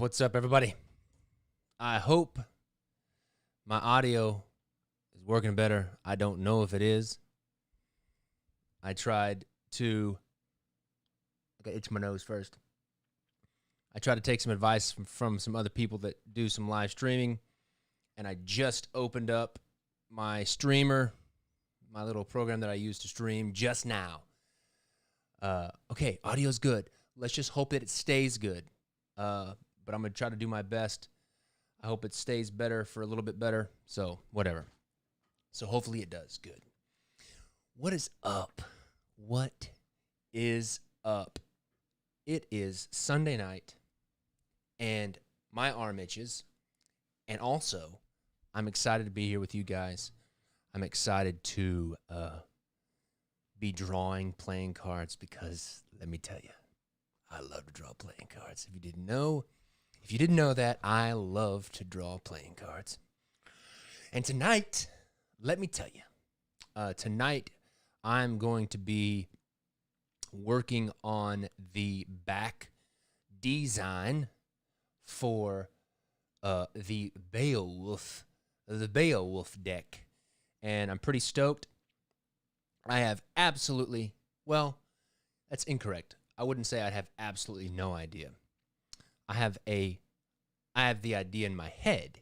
What's up, everybody? I hope my audio is working better. I don't know if it is. I tried to... I gotta itch my nose first. I tried to take some advice from some other people that do some live streaming, and I just opened up my streamer, my little program that I use to stream just now. Okay, audio's good. Let's just hope that it stays good. But I'm going to try to do my best. I hope it stays better for a little bit better. So, whatever. So, hopefully it does. Good. What is up? What is up? It is Sunday night, and my arm itches. And also, I'm excited to be here with you guys. I'm excited to be drawing playing cards because, let me tell you, I love to draw playing cards. If you didn't know that, I love to draw playing cards. And tonight, let me tell you, tonight I'm going to be working on the back design for the Beowulf deck. And I'm pretty stoked. I have absolutely, well, that's incorrect. I wouldn't say I'd have absolutely no idea. I have the idea in my head,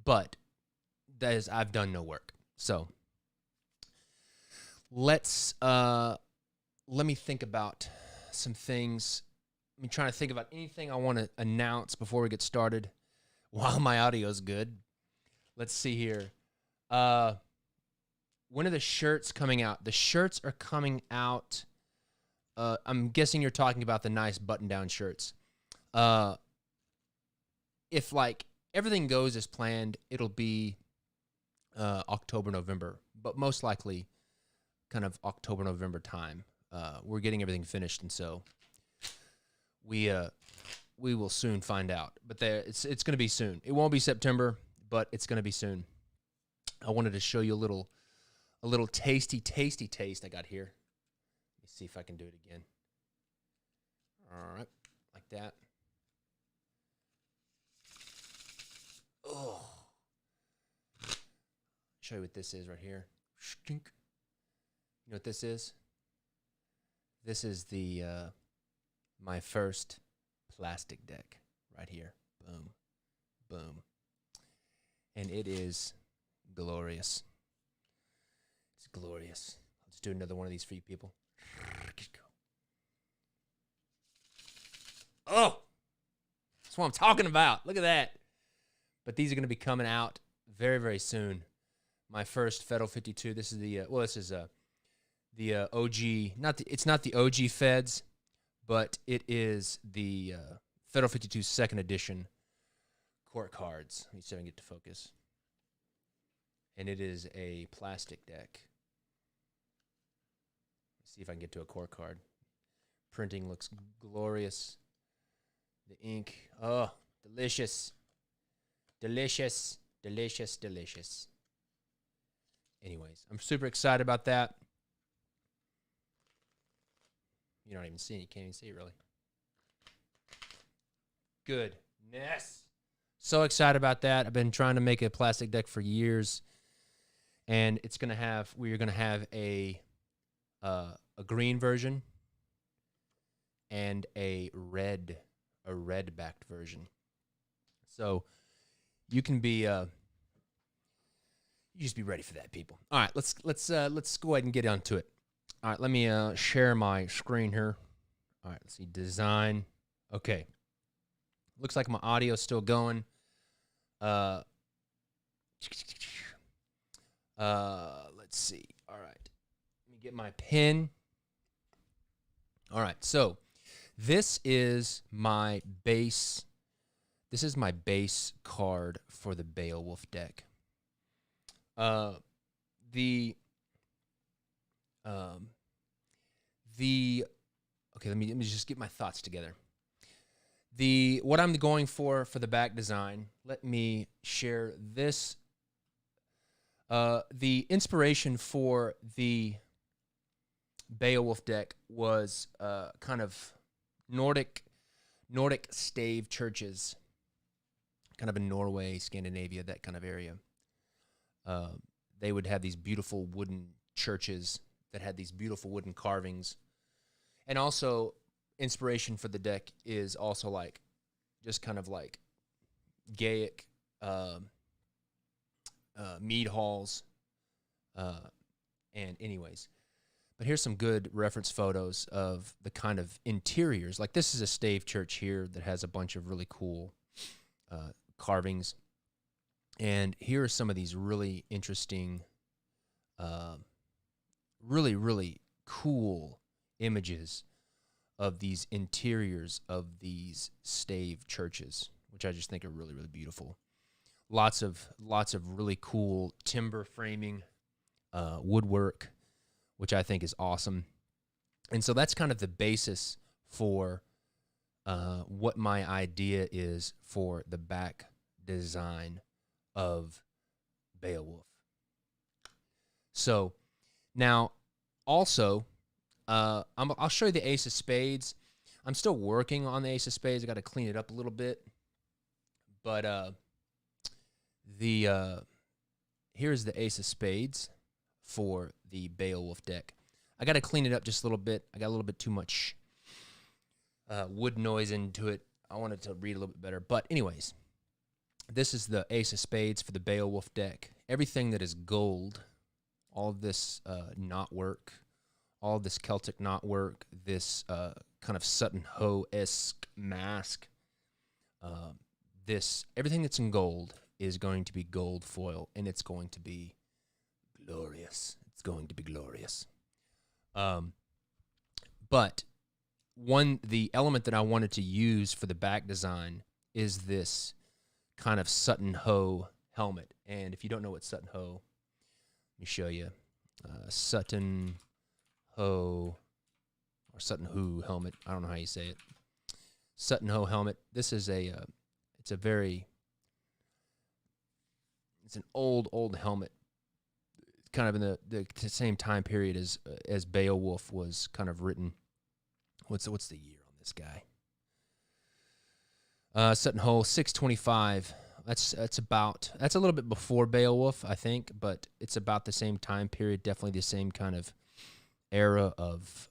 but that is, I've done no work. So let me think about some things. I'm trying to think about anything I want to announce before we get started while my audio is good. Let's see here. When are the shirts coming out? The shirts are coming out. I'm guessing you're talking about the nice button-down shirts. If like everything goes as planned, it'll be October, November, but most likely kind of October, November time. We're getting everything finished, and so we will soon find out. But it's going to be soon. It won't be September, but it's going to be soon. I wanted to show you a little tasty taste I got here. Let me see if I can do it again. All right, like that. Oh, show you what this is right here. You know what this is? This is the my first plastic deck right here. Boom, boom, and it is glorious. It's glorious. Let's do another one of these for you people. Oh, that's what I'm talking about. Look at that. But these are going to be coming out very, very soon. My first Federal 52. This is the the OG. It's not the OG Feds, but it is the Federal 52 second edition court cards. Let me see if I can get to focus. And it is a plastic deck. Let's see if I can get to a court card. Printing looks glorious. The ink, oh, delicious. Delicious, delicious, delicious. Anyways, I'm super excited about that. You're not even seeing it. You can't even see it, really. Goodness. So excited about that. I've been trying to make a plastic deck for years. And we're going to have a green version and a red-backed version. So you can be you just be ready for that, people. All right, let's go ahead and get onto it. All right, let me share my screen here. All right, let's see, design. Okay, looks like my audio's still going. Let's see. All right, let me get my pen. All right, so this is my base. This is my base card for the Beowulf deck. Okay, let me just get my thoughts together. What I'm going for the back design, let me share this. The inspiration for the Beowulf deck was kind of Nordic Nordic stave churches, kind of in Norway, Scandinavia, that kind of area. They would have these beautiful wooden churches that had these beautiful wooden carvings. And also, inspiration for the deck is also like, just kind of like Gaelic mead halls. And anyways, but here's some good reference photos of the kind of interiors. Like this is a stave church here that has a bunch of really cool carvings. And here are some of these really interesting, really, really cool images of these interiors of these stave churches, which I just think are really, really beautiful. Lots of really cool timber framing, woodwork, which I think is awesome. And so that's kind of the basis for what my idea is for the back design of Beowulf. So now also, I'll show you the Ace of Spades. I'm still working on the Ace of Spades. I got to clean it up a little bit. But here's the Ace of Spades for the Beowulf deck. I got to clean it up just a little bit. I got a little bit too much wood noise into it. I wanted to read a little bit better. But anyways, this is the Ace of Spades for the Beowulf deck. Everything that is gold, all of this knotwork, all of this Celtic knotwork, this kind of Sutton Hoo-esque mask, everything that's in gold is going to be gold foil, and it's going to be glorious. It's going to be glorious. But the element that I wanted to use for the back design is this kind of Sutton Hoo helmet. And if you don't know what Sutton Hoo, let me show you. Sutton Hoo, or Sutton Hoo helmet. I don't know how you say it. Sutton Hoo helmet. This is it's an old helmet, kind of in the same time period as Beowulf was kind of written. What's the year on this guy? Sutton Hoo 625. That's a little bit before Beowulf, I think, but it's about the same time period. Definitely the same kind of era of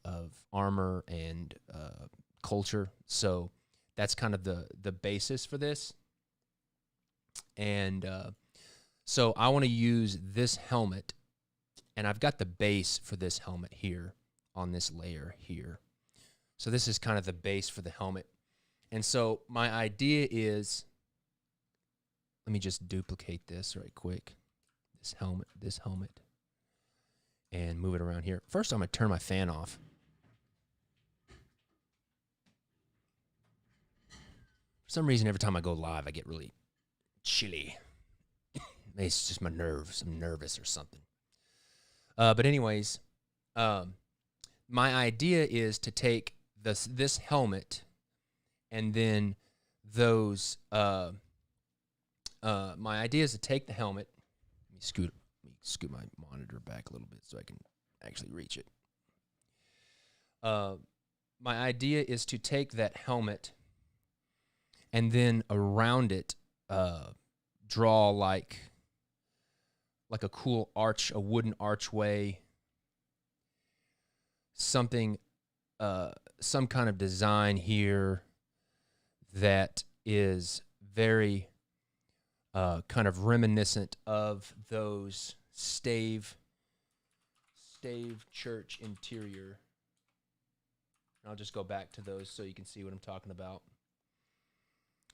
armor and culture. So that's kind of the basis for this. And so I want to use this helmet, and I've got the base for this helmet here on this layer here. So this is kind of the base for the helmet. And so my idea is, let me just duplicate this right quick. This helmet, and move it around here. First, I'm going to turn my fan off. For some reason, every time I go live, I get really chilly. Maybe it's just my nerves. I'm nervous or something. But anyways, my idea is to take this helmet, and then those. My idea is to take the helmet. Let me scoot my monitor back a little bit so I can actually reach it. My idea is to take that helmet, and then around it, draw like a cool arch, a wooden archway, something, some kind of design here that is very kind of reminiscent of those stave church interior. And I'll just go back to those so you can see what I'm talking about.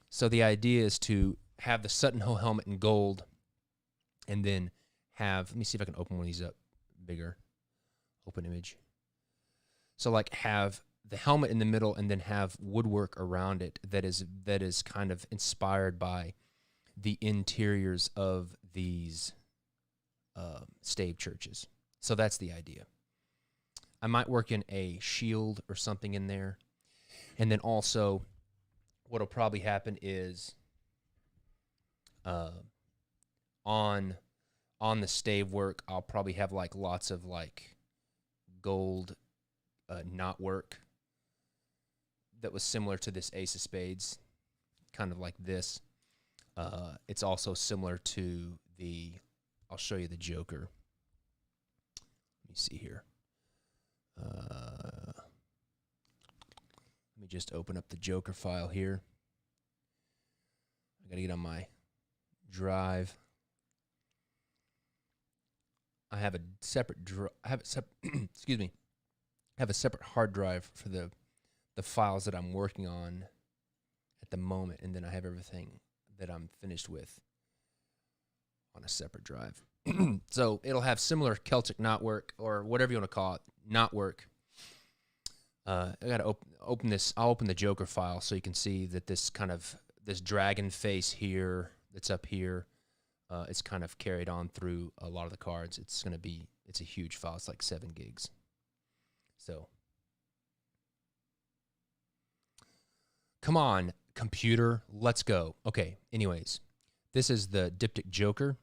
So the idea is to have the Sutton Hoo helmet in gold, and then let me see if I can open one of these up bigger. Open image. So like have the helmet in the middle, and then have woodwork around it that is kind of inspired by the interiors of these stave churches. So that's the idea. I might work in a shield or something in there. And then also what'll probably happen is on the stave work, I'll probably have like lots of like gold knot work that was similar to this Ace of Spades, kind of like this. It's also similar to the, I'll show you the Joker. Let me see here. Let me just open up the Joker file here. I got to get on my drive. I have a separate excuse me. I have a separate hard drive for the files that I'm working on at the moment, and then I have everything that I'm finished with on a separate drive. So it'll have similar Celtic knotwork, or whatever you want to call it, knotwork. I got to open this. I'll open the Joker file so you can see that this dragon face here that's up here, it's kind of carried on through a lot of the cards. It's a huge file. It's like 7 gigs. So, come on, computer, let's go. Okay, anyways, this is the Diptych Joker,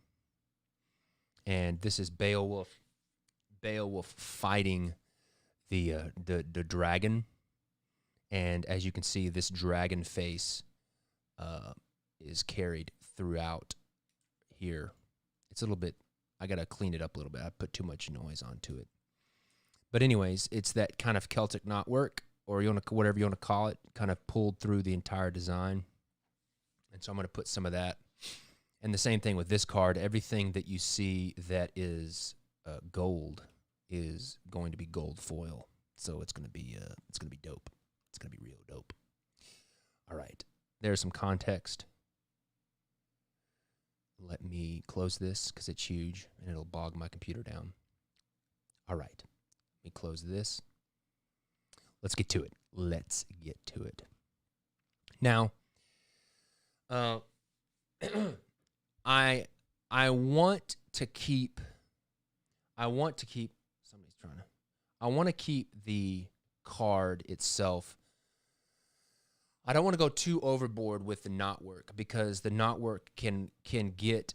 and this is Beowulf fighting the dragon, and as you can see, this dragon face is carried throughout here. It's a little bit, I gotta clean it up a little bit. I put too much noise onto it. But anyways, it's that kind of Celtic knotwork, or whatever you want to call it, kind of pulled through the entire design. And so I'm going to put some of that. And the same thing with this card. Everything that you see that is gold is going to be gold foil. So it's going to be dope. It's going to be real dope. All right. There's some context. Let me close this because it's huge and it'll bog my computer down. All right. Let me close this. Let's get to it. Now, I want to keep the card itself. I don't want to go too overboard with the knotwork, because the knotwork can get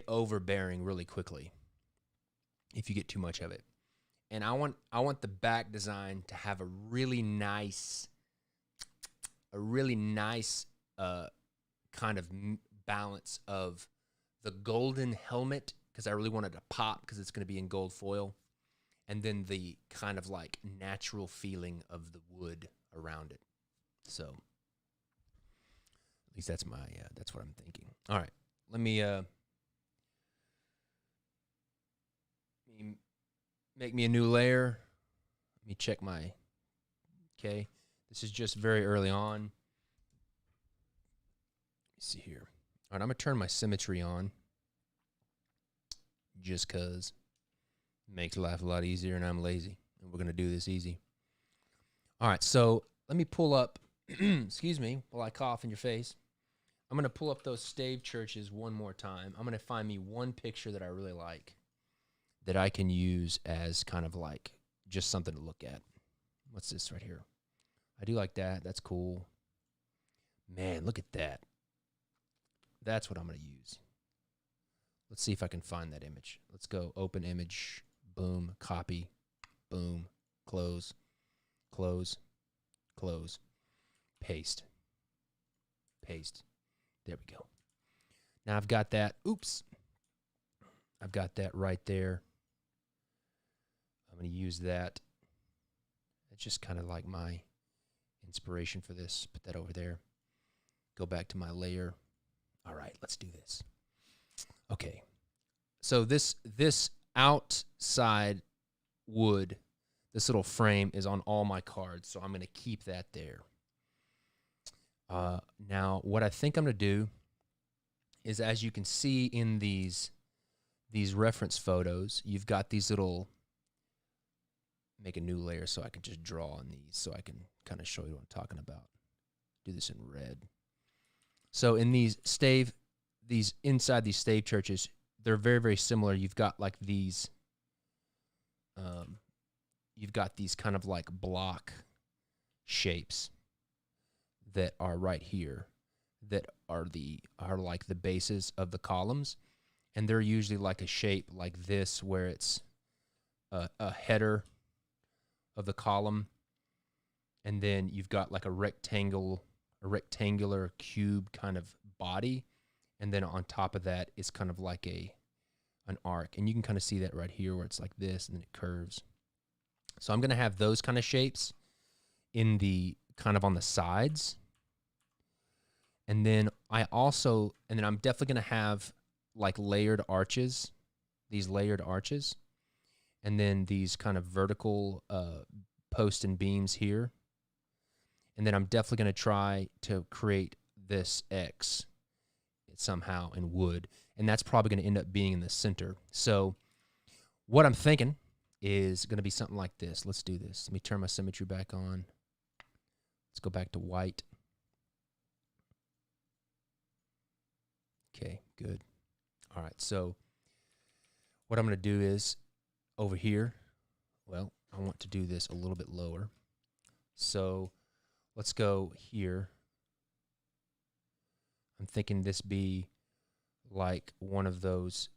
overbearing really quickly if you get too much of it. And I want the back design to have a really nice kind of balance of the golden helmet, because I really want it to pop because it's going to be in gold foil, and then the kind of like natural feeling of the wood around it. So at least that's what I'm thinking. All right, let me make me a new layer. Let me check my, okay. This is just very early on. Let's see here. All right, I'm going to turn my symmetry on just because it makes life a lot easier, and I'm lazy, and we're going to do this easy. All right, so let me pull up, excuse me, while I cough in your face. I'm going to pull up those stave churches one more time. I'm going to find me one picture that I really like that I can use as kind of like just something to look at. What's this right here? I do like that. That's cool. Man, look at that. That's what I'm going to use. Let's see if I can find that image. Let's go open image, boom, copy, boom, close, close, close, paste, paste. There we go. Now I've got that. Oops. I've got that right there. I'm going to use that. It's just kind of like my inspiration for this. Put that over there. Go back to my layer. All right, let's do this. Okay. So this outside wood, this little frame is on all my cards, so I'm going to keep that there. Now, what I think I'm going to do is, as you can see in these reference photos, you've got these little, make a new layer so I can just draw on these so I can kind of show you what I'm talking about. Do this in red. So in inside these stave churches, they're very, very similar. You've got like these, kind of like block shapes that are right here that are like the bases of the columns. And they're usually like a shape like this, where it's a header of the column, and then you've got like a rectangular cube kind of body, and then on top of that is kind of like an arc, and you can kind of see that right here where it's like this and then it curves. So I'm going to have those kind of shapes in the kind of on the sides. And then I'm definitely going to have like layered arches, these layered arches, and then these kind of vertical posts and beams here. And then I'm definitely going to try to create this X somehow in wood, and that's probably going to end up being in the center. So what I'm thinking is going to be something like this. Let's do this. Let me turn my symmetry back on. Let's go back to white. Okay, good. All right, so what I'm going to do is over here, well, I want to do this a little bit lower. So let's go here. I'm thinking this be like one of those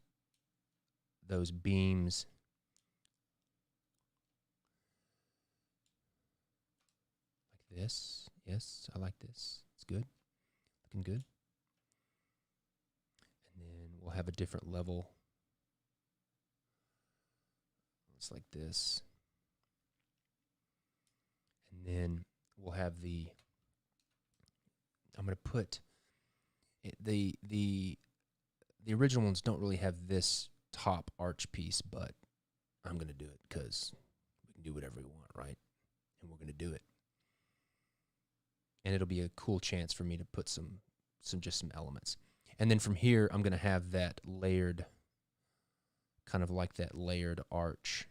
beams. Like this. Yes, I like this. It's good. Looking good. And then we'll have a different level. It's like this. And then we'll have I'm going to put the original ones don't really have this top arch piece, but I'm going to do it because we can do whatever we want, right? And we're going to do it. And it'll be a cool chance for me to put some elements. And then from here, I'm going to have that layered, kind of like that layered arch.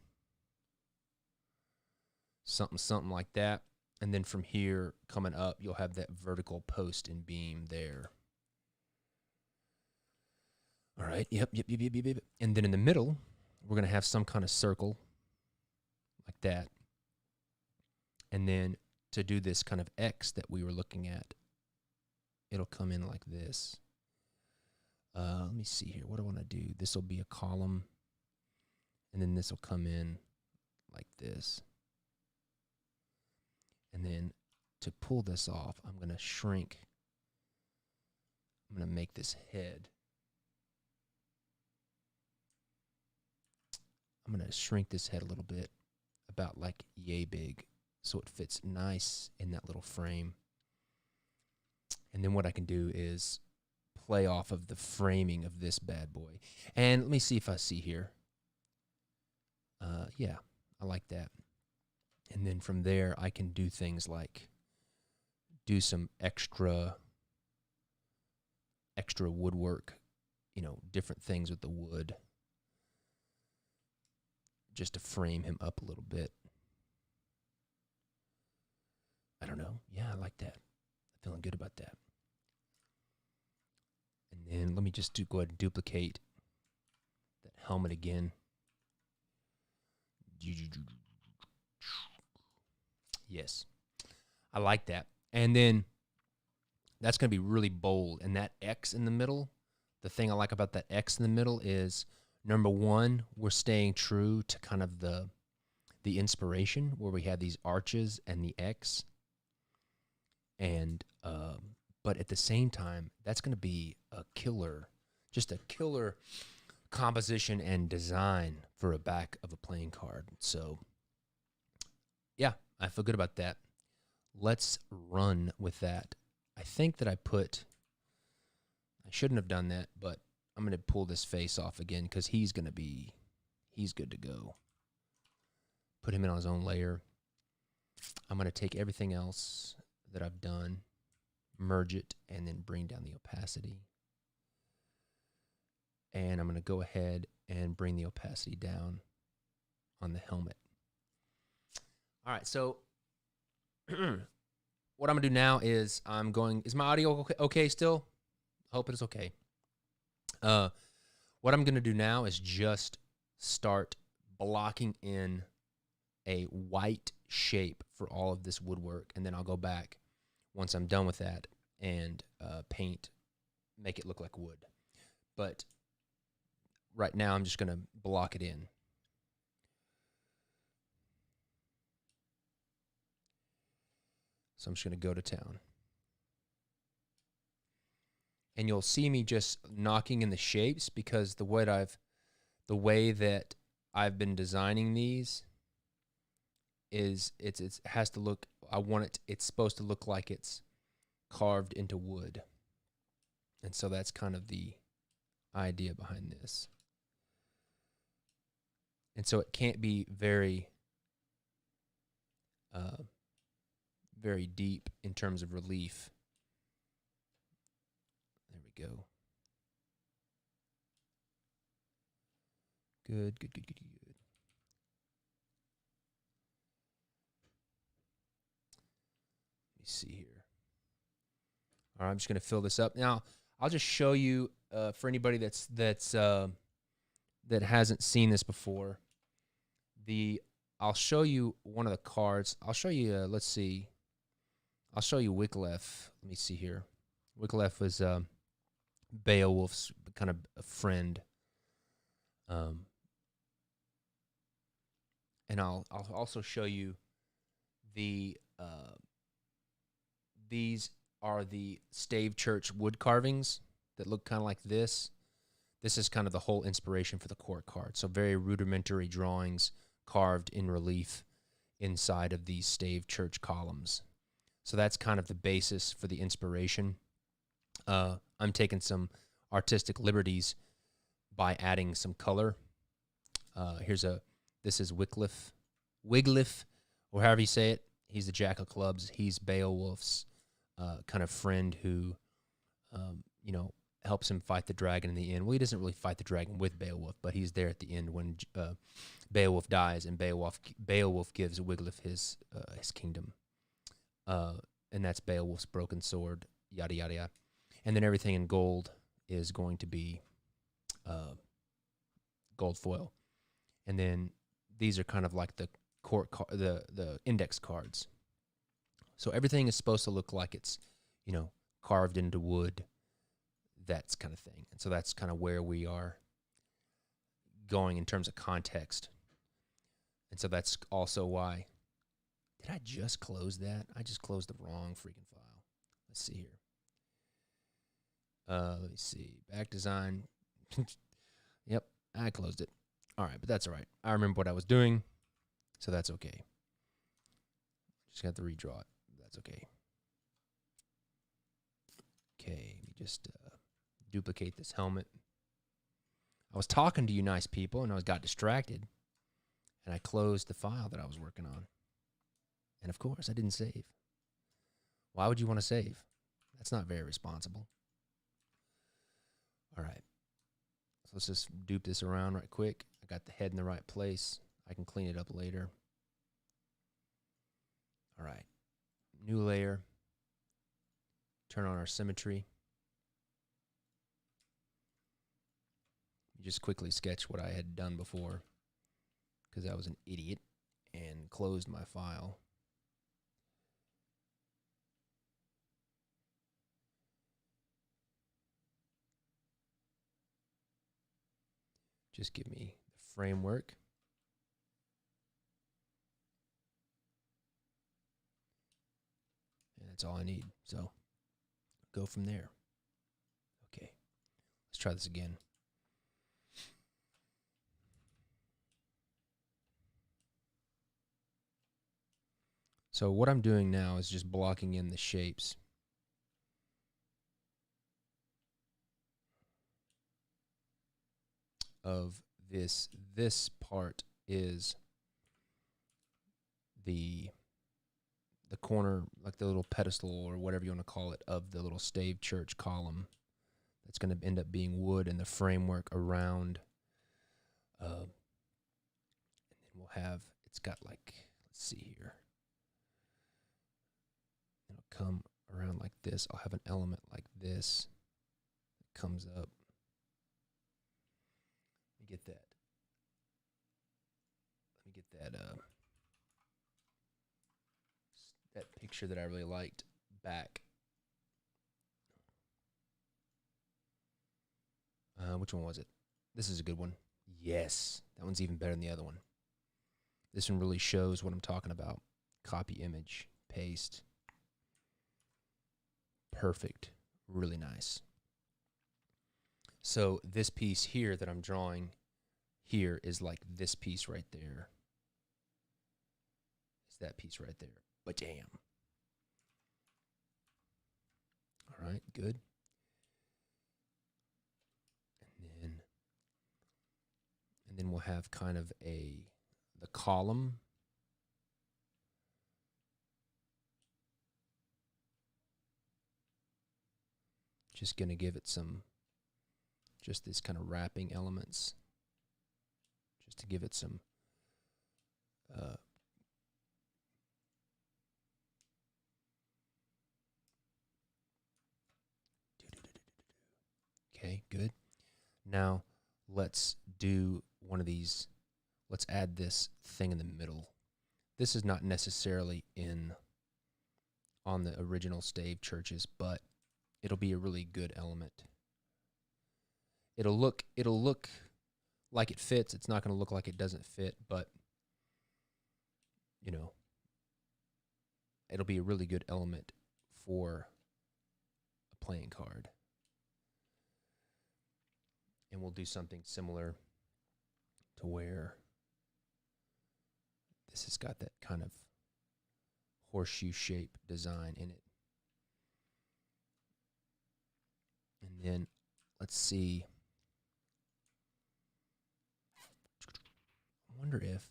Something like that. And then from here, coming up, you'll have that vertical post and beam there. All right, yep. And then in the middle, we're going to have some kind of circle like that. And then to do this kind of X that we were looking at, it'll come in like this. Let me see here. What do I want to do? This will be a column, and then this will come in like this. And then to pull this off, I'm going to shrink. I'm going to make this head. I'm going to shrink this head a little bit, about like yay big, so it fits nice in that little frame. And then what I can do is play off of the framing of this bad boy. And let me see if I see here. Yeah, I like that. And then from there, I can do things like do some extra woodwork, different things with the wood, just to frame him up a little bit. I don't know. Yeah, I like that. I'm feeling good about that. And then let me just go ahead and duplicate that helmet again. Yes, I like that. And then that's going to be really bold. And that X in the middle, the thing I like about that X in the middle is, number one, we're staying true to kind of the inspiration where we have these arches and the X. And but at the same time, that's going to be just a killer composition and design for a back of a playing card. So yeah, I feel good about that. Let's run with that. I think that I shouldn't have done that, but I'm going to pull this face off again because he's good to go. Put him in on his own layer. I'm going to take everything else that I've done, merge it, and then bring down the opacity. And I'm going to go ahead and bring the opacity down on the helmet. All right, so what I'm going to do now is is my audio okay still? Hope it's okay. What I'm going to do now is just start blocking in a white shape for all of this woodwork, and then I'll go back once I'm done with that and make it look like wood. But right now I'm just going to block it in. So I'm just going to go to town. And you'll see me just knocking in the shapes because the way that I've been designing these is it has to look, it's supposed to look like it's carved into wood. And so that's kind of the idea behind this. And so it can't be very very deep in terms of relief. There we go. Good. Let me see here. All right, I'm just going to fill this up. Now, I'll just show you for anybody that hasn't seen this before. I'll show you one of the cards. I'll show you, let's see. I'll show you Wycliffe. Let me see here. Wycliffe was Beowulf's kind of a friend. And I'll also show you these are the stave church wood carvings that look kind of like this. This is kind of the whole inspiration for the court card. So very rudimentary drawings carved in relief inside of these stave church columns. So that's kind of the basis for the inspiration. I'm taking some artistic liberties by adding some color. This is Wycliffe, or however you say it. He's the Jack of Clubs. He's Beowulf's kind of friend who, helps him fight the dragon in the end. Well, he doesn't really fight the dragon with Beowulf, but he's there at the end when Beowulf dies, and Beowulf gives Wycliffe his kingdom. And that's Beowulf's broken sword, yada, yada, yada. And then everything in gold is going to be gold foil. And then these are kind of like the the index cards. So everything is supposed to look like it's, carved into wood, that kind of thing. And so that's kind of where we are going in terms of context. And so that's also why. Did I just close that? I just closed the wrong freaking file. Let's see here. Let me see. Back design. Yep, I closed it. All right, but that's all right. I remember what I was doing, so that's okay. Just have to redraw it. That's okay. Okay, let me just duplicate this helmet. I was talking to you nice people, and I got distracted, and I closed the file that I was working on. And, of course, I didn't save. Why would you want to save? That's not very responsible. All right. So let's just dupe this around right quick. I got the head in the right place. I can clean it up later. All right. New layer. Turn on our symmetry. Just quickly sketch what I had done before because I was an idiot and closed my file. Just give me the framework. And that's all I need. So go from there. Okay. Let's try this again. So what I'm doing now is just blocking in the shapes. Of this. This part is the corner, like the little pedestal or whatever you want to call it, of the little stave church column. That's going to end up being wood, and the framework around. And then we'll have, it's got like, let's see here. It'll come around like this. I'll have an element like this that comes up. Get that. Let me get that picture that I really liked back. Which one was it? This is a good one. Yes, that one's even better than the other one. This one really shows what I'm talking about. Copy image, paste. perfect, really nice. So this piece here that I'm drawing here is like this piece right there. It's that piece right there. But damn. All right, good. And then we'll have kind of the column. Just going to give it just this kind of wrapping elements. Just to give it some okay, good. Now let's do one of these. Let's add this thing in the middle. This is not necessarily on the original stave churches, but it'll be a really good element. It'll look like it fits. It's not going to look like it doesn't fit, but you know, it'll be a really good element for a playing card. And we'll do something similar to where this has got that kind of horseshoe shape design in it. And then let's see. I wonder if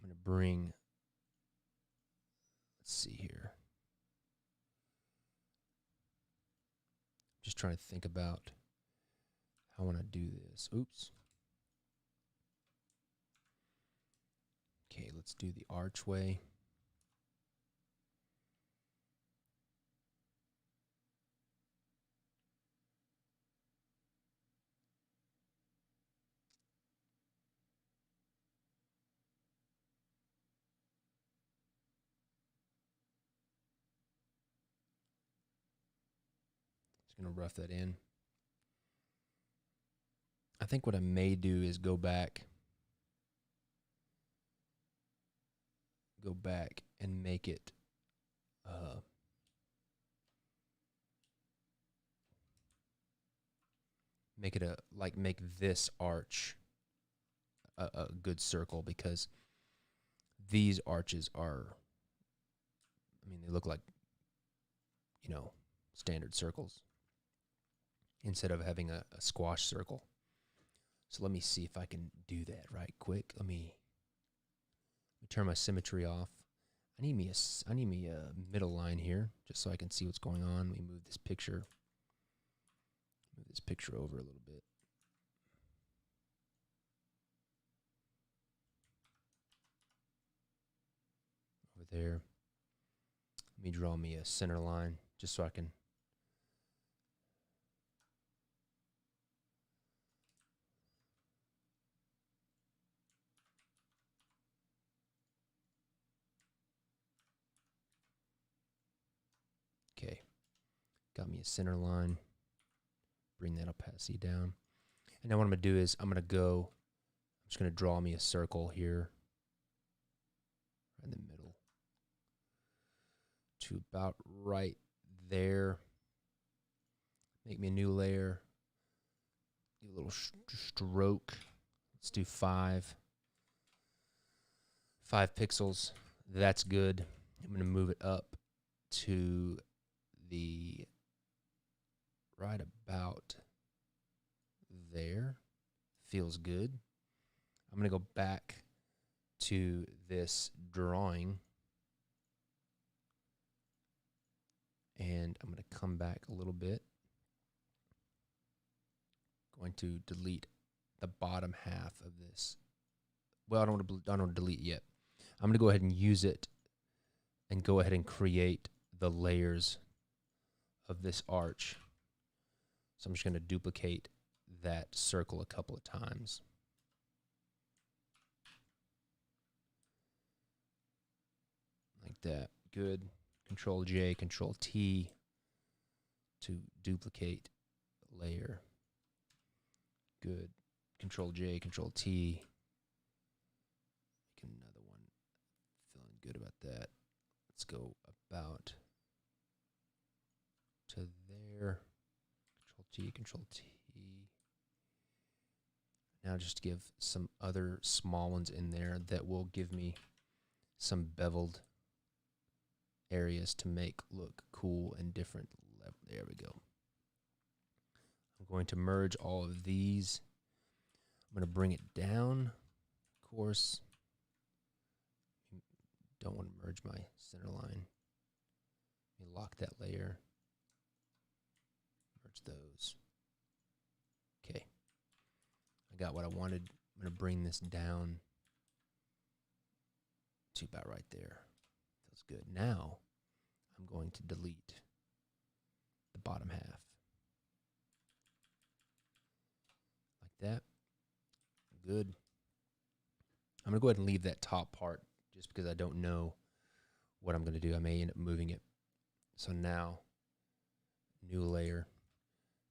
I'm going to bring, let's see here. Just trying to think about how I want to do this. Oops. Okay, let's do the archway. Just going to rough that in. I think what I may do is go back and make it make this arch a good circle, because these arches are, I mean, they look like, you know, standard circles instead of having a squash circle. So let me see if I can do that right quick. Let me turn my symmetry off. I need me a middle line here just so I can see what's going on. Let me move this picture over a little bit. Over there. Let me draw me a center line just so I can okay. Got me a center line. Bring that opacity down. And now what I'm going to do is I'm just going to draw me a circle here in the middle to about right there. Make me a new layer. Do a little stroke. Let's do 5 pixels. That's good. I'm going to move it up to the right about there. Feels good. I'm going to go back to this drawing, and I'm going to come back a little bit. Going to delete the bottom half of this. Well, I don't want to delete yet. I'm going to go ahead and use it and go ahead and create the layers of this arch. So I'm just going to duplicate that circle a couple of times. Like that. Good. Control J, Control T to duplicate the layer. Good. Control J, Control T. Make another one. Feeling good about that. Let's go about to there. Control T. Now just give some other small ones in there that will give me some beveled areas to make look cool and different. There we go. I'm going to merge all of these. I'm going to bring it down. Of course, don't want to merge my center line. Let me lock that layer. Merge those. Okay. I got what I wanted. I'm going to bring this down to about right there. Feels good. Now, I'm going to delete the bottom half. Like that. Good. I'm going to go ahead and leave that top part just because I don't know what I'm going to do. I may end up moving it. So now, new layer.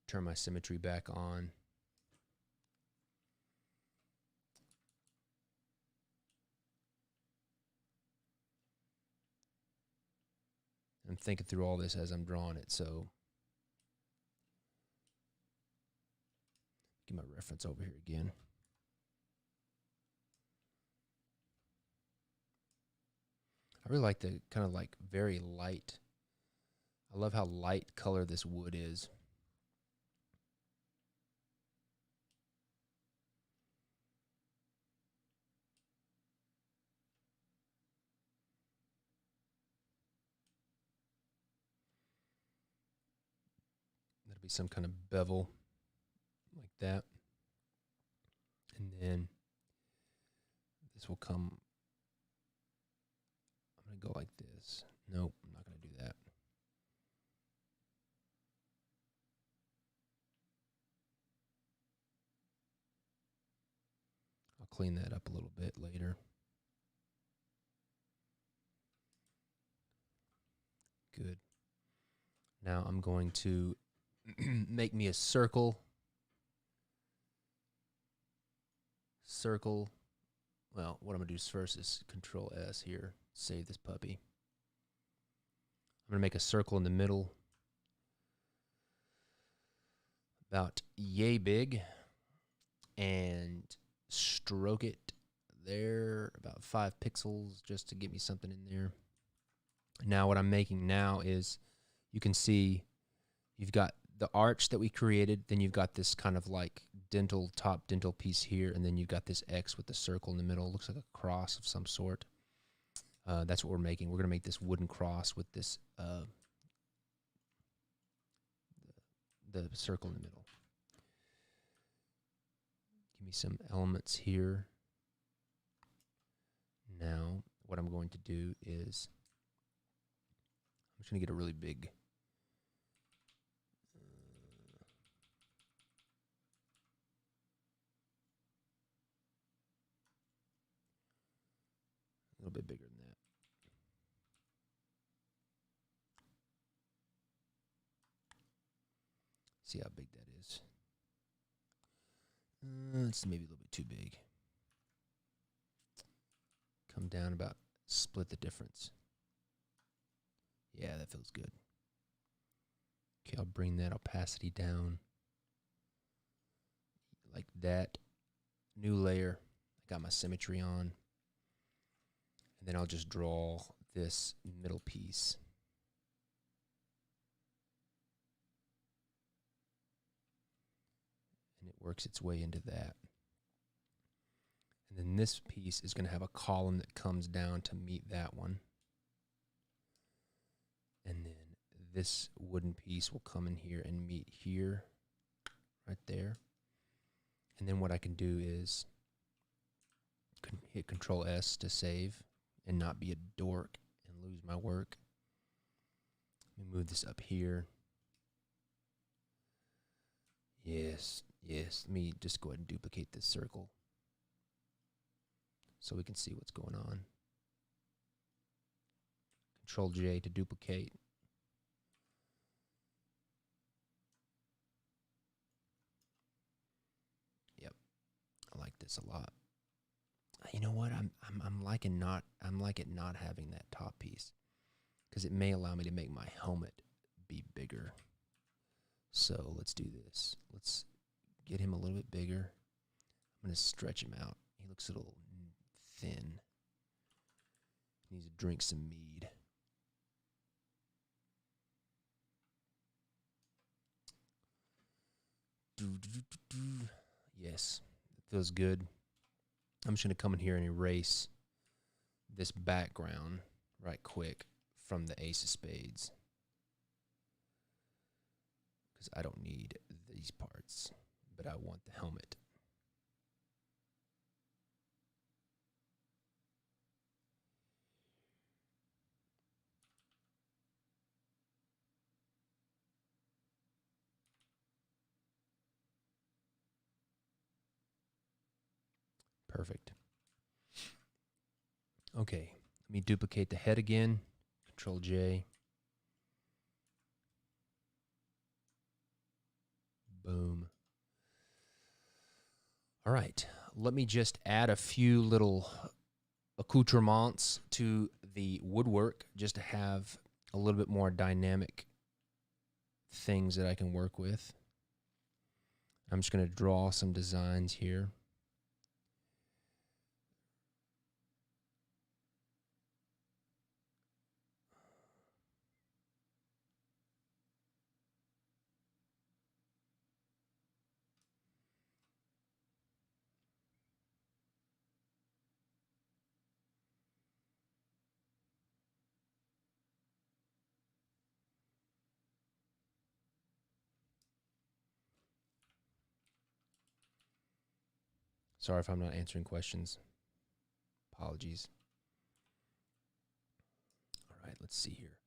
Turn my symmetry back on. I'm thinking through all this as I'm drawing it, so get my reference over here again. I really like the kind of like very light. I love how light color this wood is. That'll be some kind of bevel like that. And then this will come. I'm going to go like this. Nope, I'm not going to do that. I'll clean that up a little bit later. Good. Now I'm going to make me a circle. Circle. Well, what I'm going to do first is Control S here. Save this puppy. I'm going to make a circle in the middle. About yay big. And stroke it there about 5 pixels just to get me something in there. Now what I'm making now is, you can see you've got the arch that we created, then you've got this kind of like top dental piece here, and then you've got this X with the circle in the middle. It looks like a cross of some sort. That's what we're making. We're going to make this wooden cross with this the circle in the middle. Give me some elements here. Now, what I'm going to do is, I'm just going to get a really big a little bit bigger than that. See how big that is. It's maybe a little bit too big. Come down about, split the difference. Yeah, that feels good. Okay, I'll bring that opacity down like that. New layer. I got my symmetry on. And then I'll just draw this middle piece. And it works its way into that. And then this piece is going to have a column that comes down to meet that one. And then this wooden piece will come in here and meet here, right there. And then what I can do is hit Control S to save and not be a dork and lose my work. Let me move this up here. Yes. Let me just go ahead and duplicate this circle so we can see what's going on. Control J to duplicate. Yep, I like this a lot. You know what? I'm liking it not having that top piece. because it may allow me to make my helmet be bigger. So let's do this. Let's get him a little bit bigger. I'm going to stretch him out. He looks a little thin. He needs to drink some mead. Yes, it feels good. I'm just going to come in here and erase this background right quick from the Ace of Spades, because I don't need these parts, but I want the helmet. Perfect. Okay, let me duplicate the head again. Control J. Boom. All right, let me just add a few little accoutrements to the woodwork just to have a little bit more dynamic things that I can work with. I'm just going to draw some designs here. Sorry if I'm not answering questions. Apologies. All right, let's see here.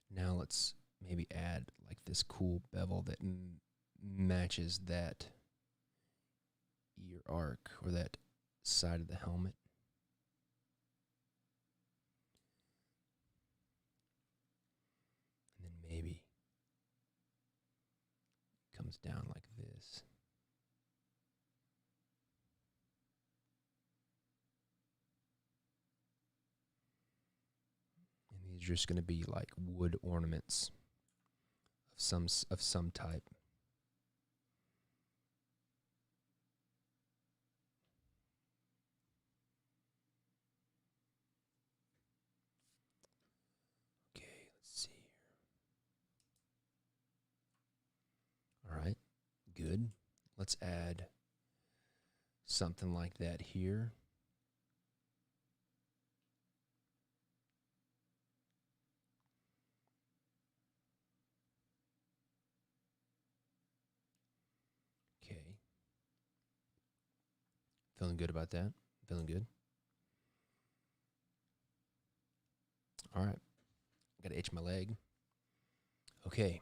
Now let's maybe add like this cool bevel that matches that ear arc or that side of the helmet. And then maybe it comes down like this. And these are just going to be like wood ornaments of some type. Okay, let's see here. All right, good. Let's add something like that here. Okay. Feeling good about that? Feeling good? All right. Got to itch my leg. Okay.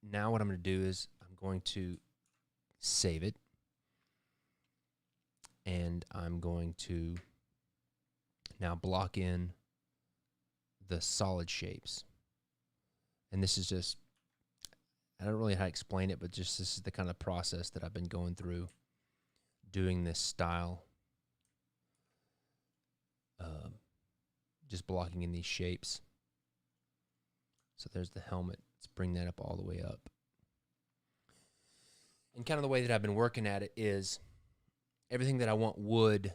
Now what I'm going to do is I'm going to save it. And I'm going to now block in the solid shapes. And this is just, I don't really know how to explain it, but just this is the kind of process that I've been going through doing this style. Just blocking in these shapes. So there's the helmet. Let's bring that up all the way up. And kind of the way that I've been working at it is everything that I want wood,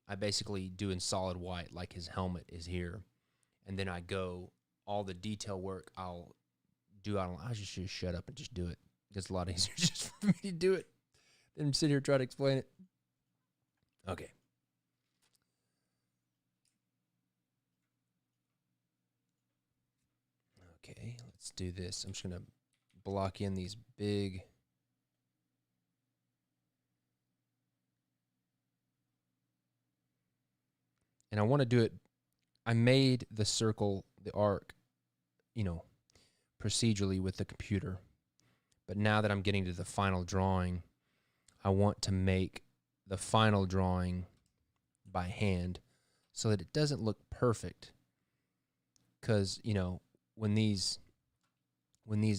I basically do in solid white, like his helmet is here. And then I go, all the detail work I'll do out. I just shut up and just do it. It's a lot easier just for me to do it than sit here and try to explain it. Okay. Okay, let's do this. I'm just going to block in these big... And I want to do it... I made the circle, the arc, procedurally with the computer. But now that I'm getting to the final drawing, I want to make the final drawing by hand so that it doesn't look perfect. Because, when these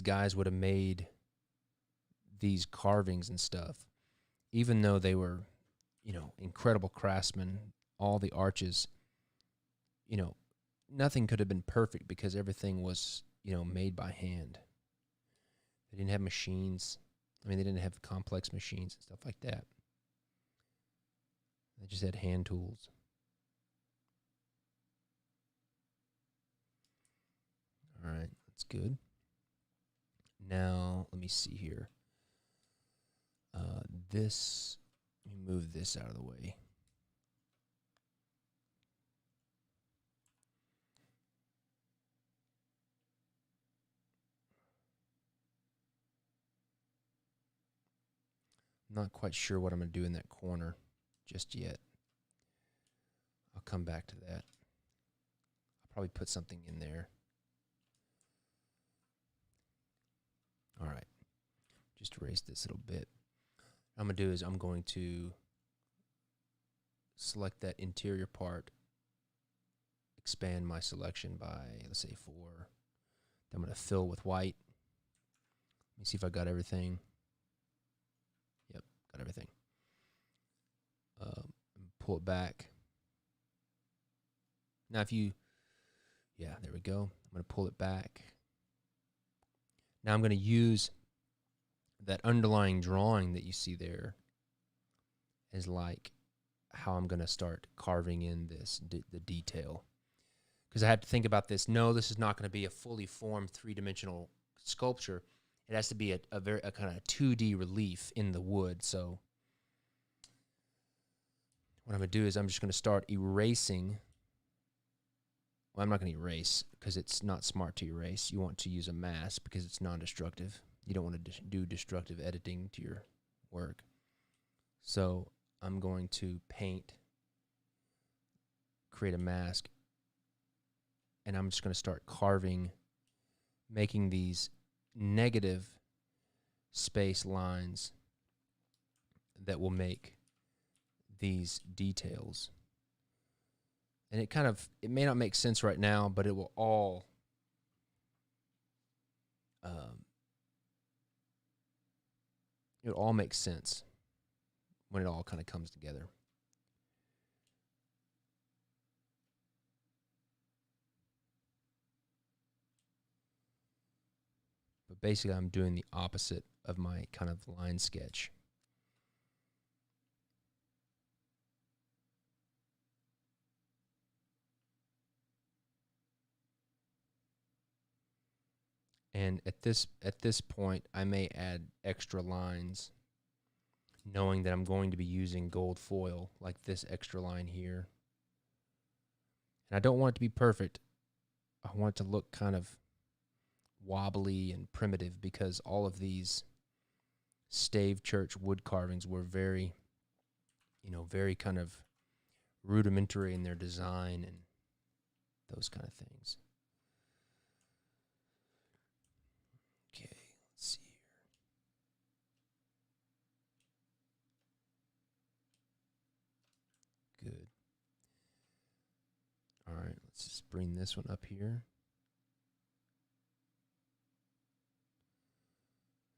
guys would have made these carvings and stuff, even though they were, incredible craftsmen, all the arches, nothing could have been perfect because everything was, made by hand. They didn't have machines. I mean, they didn't have complex machines and stuff like that. They just had hand tools. All right, that's good. Now, let me see here. Let me move this out of the way. I'm not quite sure what I'm going to do in that corner just yet. I'll come back to that. I'll probably put something in there. All right. Just erase this little bit. What I'm going to do is I'm going to select that interior part, expand my selection by, let's say, 4. Then I'm going to fill with white. Let me see if I got everything. Yep, got everything. Pull it back. Now there we go. I'm going to pull it back. Now I'm going to use that underlying drawing that you see there as like how I'm going to start carving in the detail. Because I have to think about this. No, this is not going to be a fully formed 3-dimensional sculpture. It has to be a kind of 2D relief in the wood. So what I'm going to do is I'm just going to start erasing. Well, I'm not going to erase because it's not smart to erase. You want to use a mask because it's non-destructive. You don't want to do destructive editing to your work. So I'm going to create a mask, and I'm just going to start carving, making these negative space lines that will make these details. And it may not make sense right now, but it will all make sense when it all kind of comes together. But basically, I'm doing the opposite of my kind of line sketch. And at this point, I may add extra lines, knowing that I'm going to be using gold foil, like this extra line here. And I don't want it to be perfect. I want it to look kind of wobbly and primitive because all of these stave church wood carvings were very, very kind of rudimentary in their design and those kind of things. Okay, let's see here. Good. All right, let's just bring this one up here.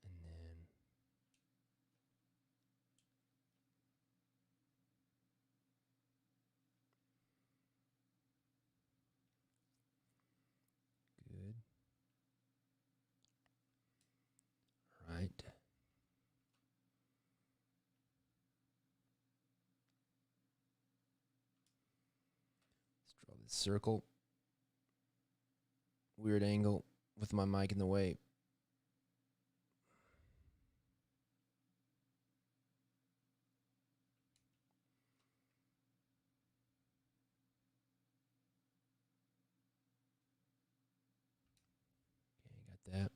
And then good. All right. Let's draw this circle. Weird angle with my mic in the way. Okay, got that.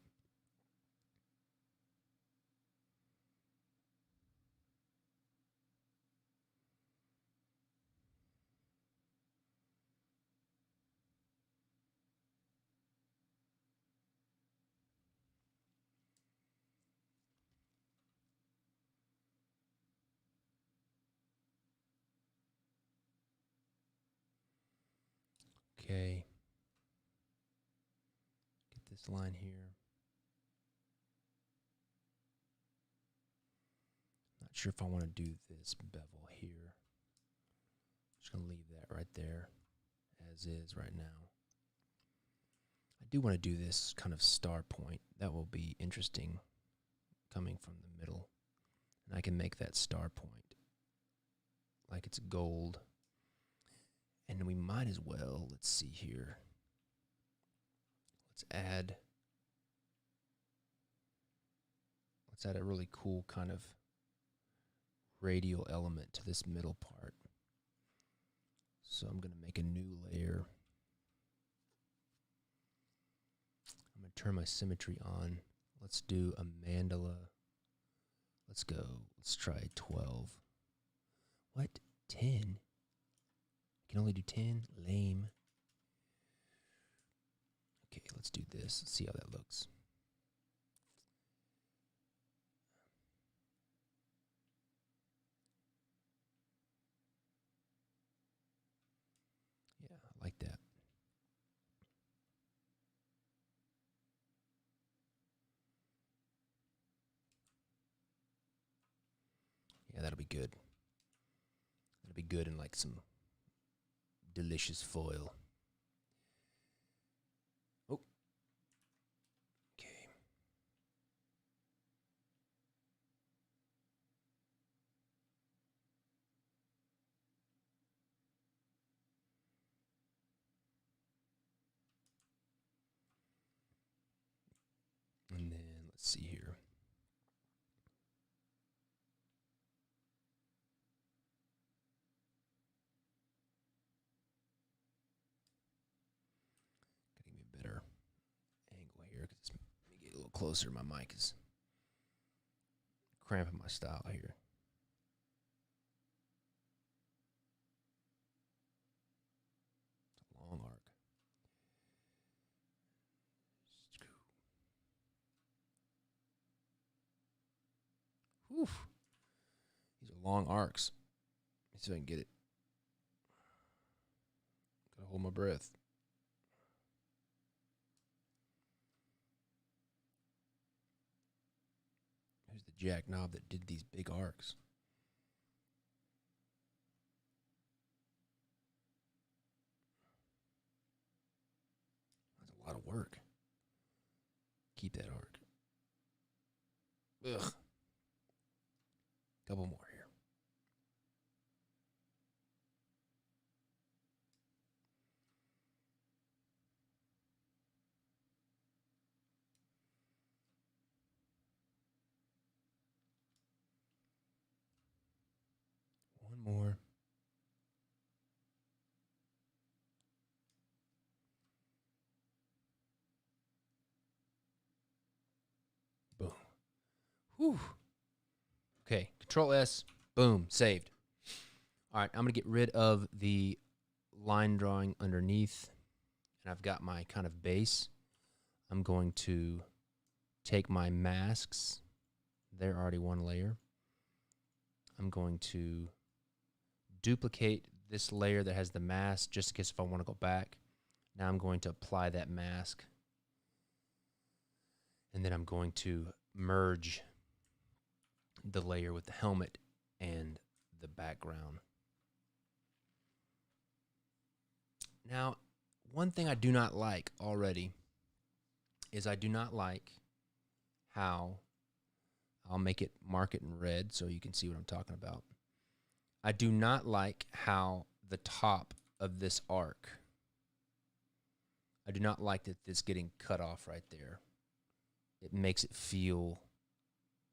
Okay. Get this line here. Not sure if I want to do this bevel here. Just going to leave that right there as is right now. do want to do this kind of star point. That will be interesting coming from the middle. And I can make that star point like it's gold. And we might as well, let's see here. Let's add a really cool kind of radial element to this middle part. So I'm going to make a new layer. I'm going to turn my symmetry on. Let's do a mandala. Let's go. Let's try 12. What? 10? I can only do 10? Lame. Okay, let's do this. Let's see how that looks. Yeah, I like that. Yeah, that'll be good. That'll be good in like some delicious foil. Oh. Okay. And then let's see here. Gotta give me a better angle here because let me get a little closer. My mic is cramping my style here. It's a long arc. Whew. These are long arcs. Let's see if I can get it. Gotta hold my breath. Who's the jackknob that did these big arcs? That's a lot of work. Keep that arc. Ugh. Couple more here. One more. Boom. Whew. Okay, Control S. Boom. Saved. All right, I'm going to get rid of the line drawing underneath. And I've got my kind of base. I'm going to take my masks. They're already one layer. I'm going to duplicate this layer that has the mask just in case if I want to go back. Now I'm going to apply that mask. And then I'm going to merge the layer with the helmet and the background. Now, one thing I do not like already is I do not like how I'll mark it in red so you can see what I'm talking about. I do not like how the top of this arc, I do not like that this getting cut off right there. It makes it feel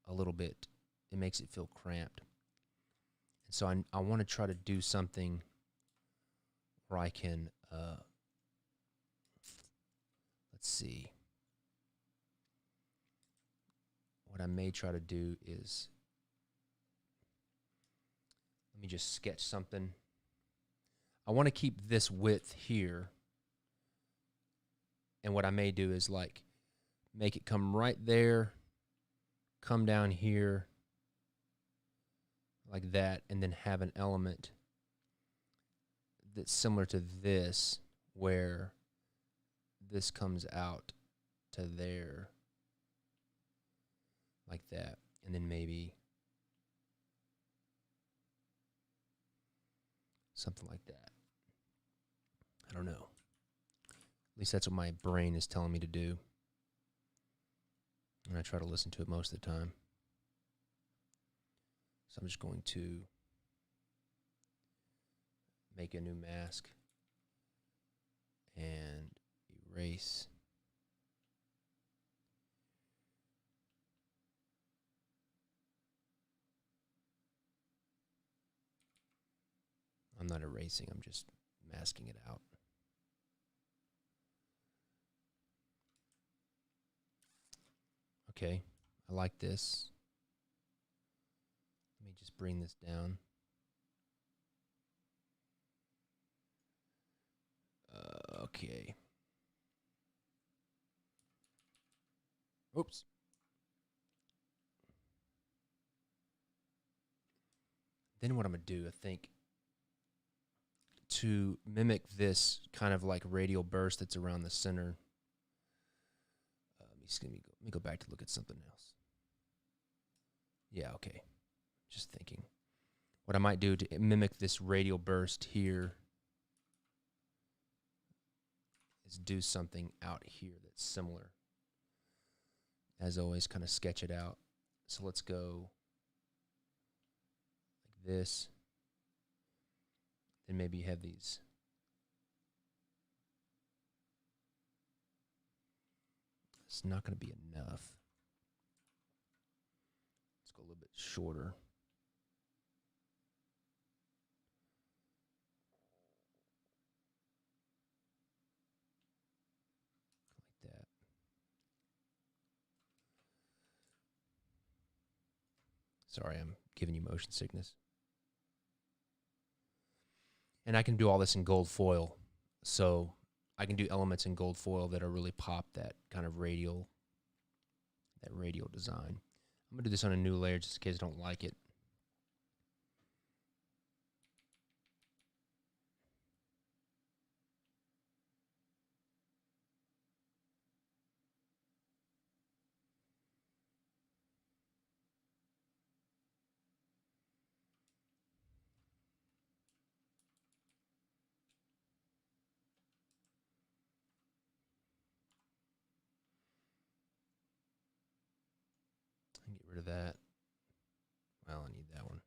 a little bit, it makes it feel cramped. And so I want to try to do something where I can, let's see. What I may try to do is, let me just sketch something. I want to keep this width here. And what I may do is like make it come right there, come down here like that, and then have an element that's similar to this where this comes out to there like that. And then maybe something like that. I don't know. At least that's what my brain is telling me to do. And I try to listen to it most of the time. So I'm just going to make a new mask and erase. I'm not erasing, I'm just masking it out. Okay, I like this. Let me just bring this down. Okay. Oops. Then what I'm going to do, I think, to mimic this kind of like radial burst that's around the center. Let me go back to look at something else. Yeah, okay. Just thinking. What I might do to mimic this radial burst here is do something out here that's similar. As always, kind of sketch it out. So let's go like this. Then maybe you have these. It's not going to be enough. Let's go a little bit shorter. Like that. Sorry, I'm giving you motion sickness. And I can do all this in gold foil. So I can do elements in gold foil that are really pop that kind of radial design. I'm going to do this on a new layer just in case I don't like it. Get rid of that. Well, I need that one.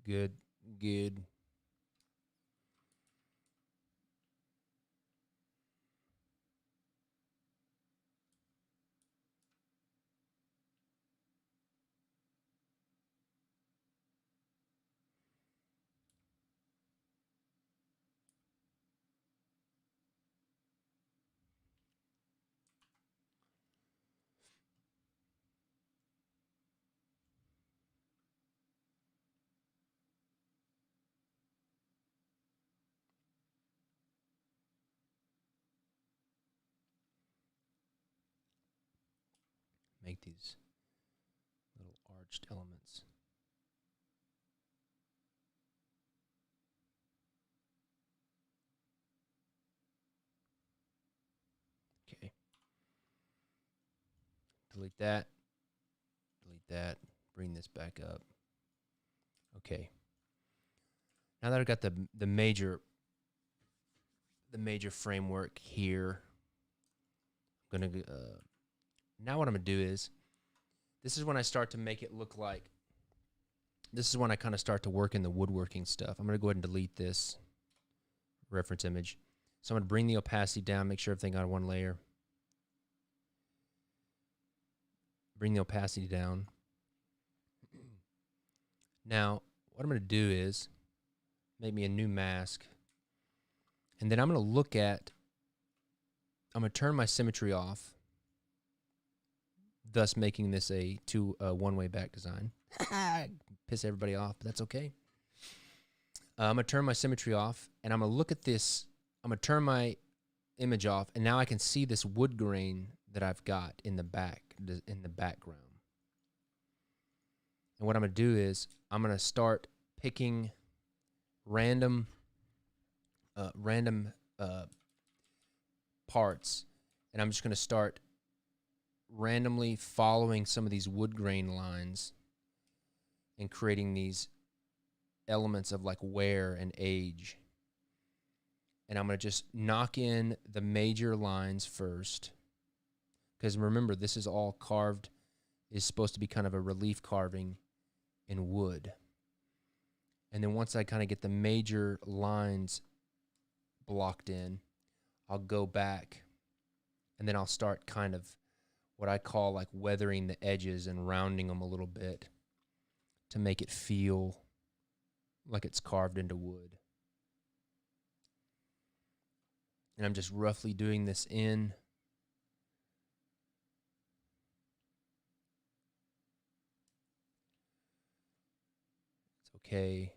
Good, good. Make these little arched elements. Okay. Delete that. Delete that. Bring this back up. Okay. Now that I've got the major framework here, I'm gonna now what I'm gonna do is, this is when I start to make it look like, this is when I kind of start to work in the woodworking stuff. I'm gonna go ahead and delete this reference image. So I'm gonna bring the opacity down, make sure everything got one layer. Bring the opacity down. Now, what I'm gonna do is make me a new mask. And then I'm gonna look at, I'm gonna turn my symmetry off, thus making this a one-way back design. Piss everybody off, but that's okay. I'm going to turn my symmetry off, and I'm going to look at this. I'm going to turn my image off, and now I can see this wood grain that I've got in the background. And what I'm going to do is I'm going to start picking random parts, and I'm just going to start randomly following some of these wood grain lines and creating these elements of like wear and age. And I'm going to just knock in the major lines first. Because remember, this is all carved, is supposed to be kind of a relief carving in wood. And then once I kind of get the major lines blocked in, I'll go back and then I'll start kind of what I call like weathering the edges and rounding them a little bit to make it feel like it's carved into wood. And I'm just roughly doing this in. It's okay.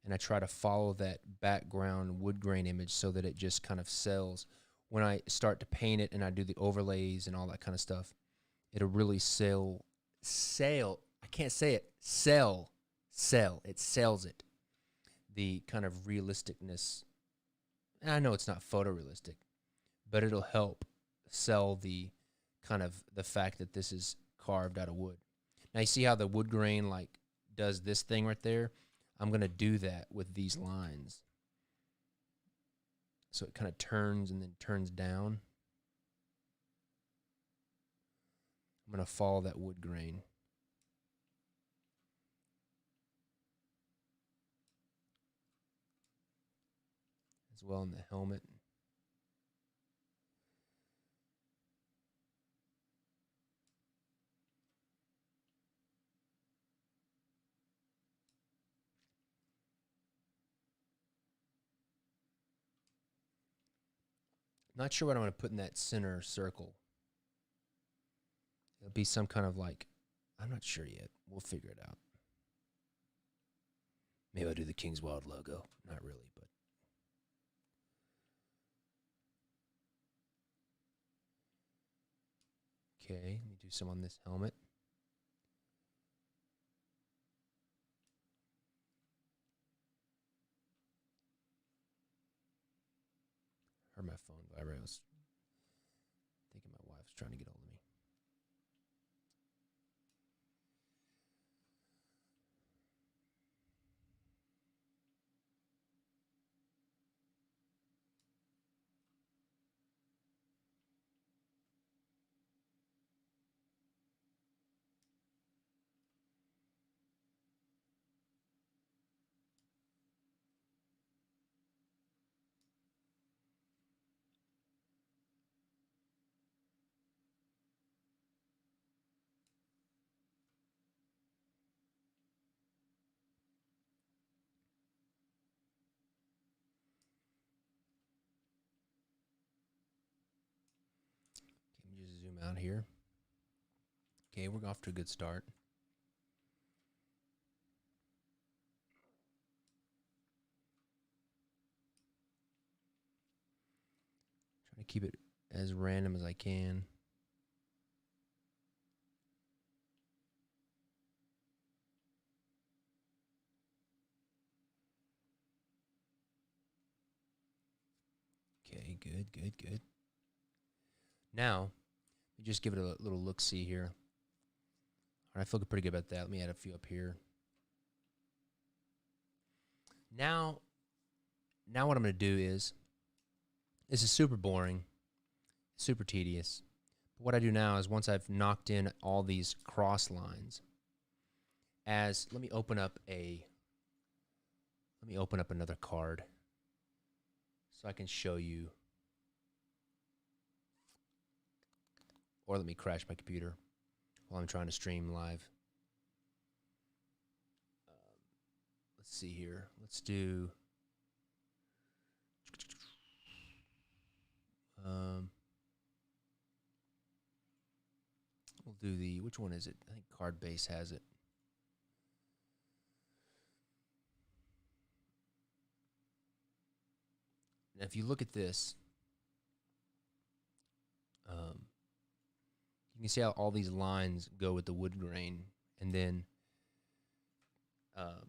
And I try to follow that background wood grain image so that it just kind of sells. When I start to paint it and I do the overlays and all that kind of stuff, it'll really sell. I can't say it. Sell. It sells it. The kind of realisticness. And I know it's not photorealistic, but it'll help sell the kind of the fact that this is carved out of wood. Now you see how the wood grain like does this thing right there? I'm going to do that with these lines. So it kind of turns and then turns down. I'm going to follow that wood grain. As well in the helmet. Not sure what I'm going to put in that center circle. It'll be some kind of like, I'm not sure yet. We'll figure it out. Maybe I'll do the King's Wild logo. Not really, but. Okay, let me do some on this helmet. Heard my phone vibrate. I was thinking my wife's trying to get hold of me. Let me just zoom out here. Okay, we're off to a good start. Trying to keep it as random as I can. Okay, good. Now, we just give it a little look-see here. All right, I feel pretty good about that. Let me add a few up here. Now what I'm going to do is, this is super boring, super tedious. But what I do now is once I've knocked in all these cross lines, let me open up another card so I can show you. Or let me crash my computer while I'm trying to stream live. Let's see here. Let's do. We'll do which one is it? I think Card Base has it. Now, if you look at this, you can see how all these lines go with the wood grain, and then I'll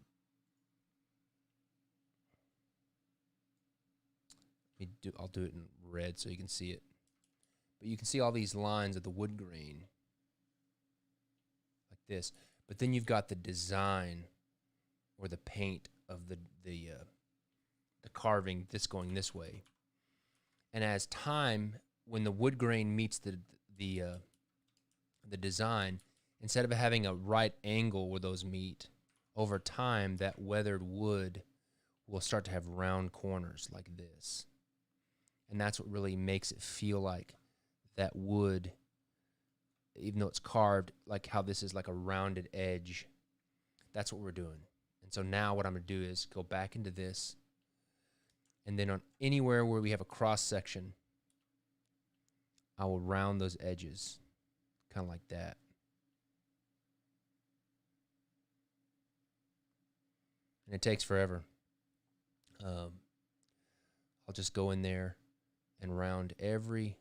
do it in red so you can see it. But you can see all these lines of the wood grain like this. But then you've got the design or the paint of the carving this going this way. And as time, when the wood grain meets the design, instead of having a right angle where those meet, over time that weathered wood will start to have round corners like this. And that's what really makes it feel like that wood, even though it's carved, like how this is like a rounded edge. That's what we're doing. And so now what I'm going to do is go back into this, and then on anywhere where we have a cross section, I will round those edges, kind of like that. And it takes forever. I'll just go in there and round every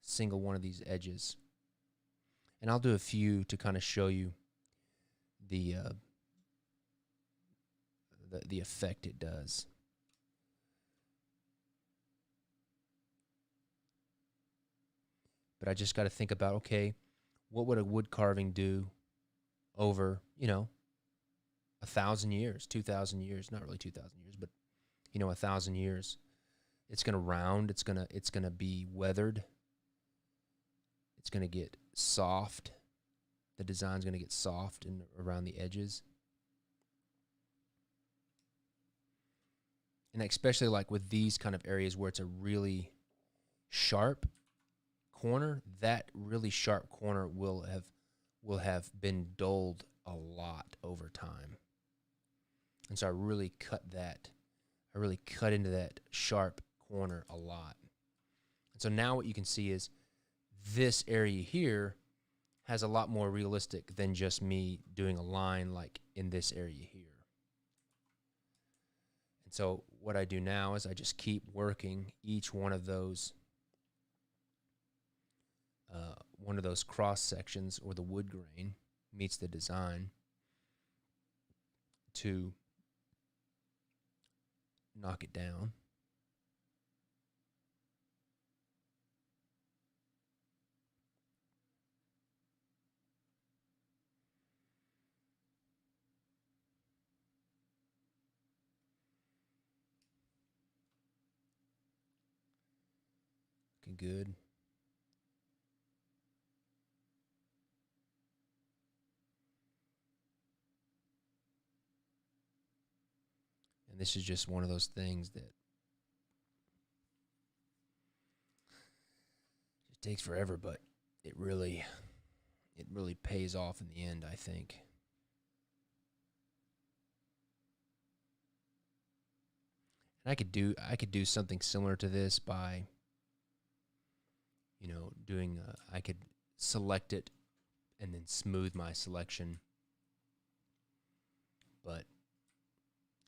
single one of these edges. And I'll do a few to kind of show you the effect it does. But I just got to think about, okay, what would a wood carving do over, 1,000 years, 2,000 years, not really 2,000 years, but 1,000 years. It's going to round, it's going to be weathered. It's going to get soft. The design's going to get soft and around the edges. And especially like with these kind of areas where it's a really sharp corner, that really sharp corner will have been dulled a lot over time. And so I really cut into that sharp corner a lot. And so now what you can see is this area here has a lot more realistic than just me doing a line like in this area here. And so what I do now is I just keep working each one of those cross sections or the wood grain meets the design to knock it down. Looking good. And this is just one of those things that just takes forever, but it really pays off in the end, I think. And I could do something similar to this by doing I could select it and then smooth my selection. But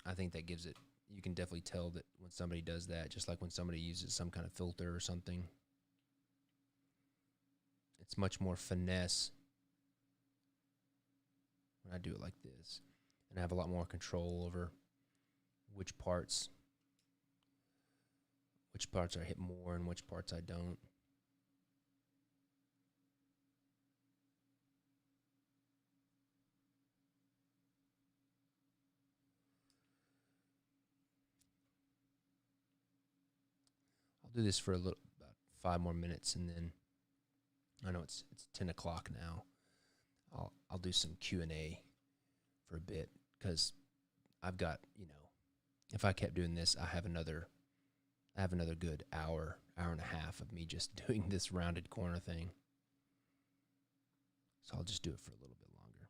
I think that gives it, you can definitely tell that when somebody does that, just like when somebody uses some kind of filter or something, it's much more finesse when I do it like this. And I have a lot more control over which parts I hit more and which parts I don't. I'll do this for about 5 more minutes, and then I know it's 10 o'clock now. I'll do some Q&A for a bit, because I've got, if I kept doing this, I have another good hour and a half of me just doing this rounded corner thing. So I'll just do it for a little bit longer.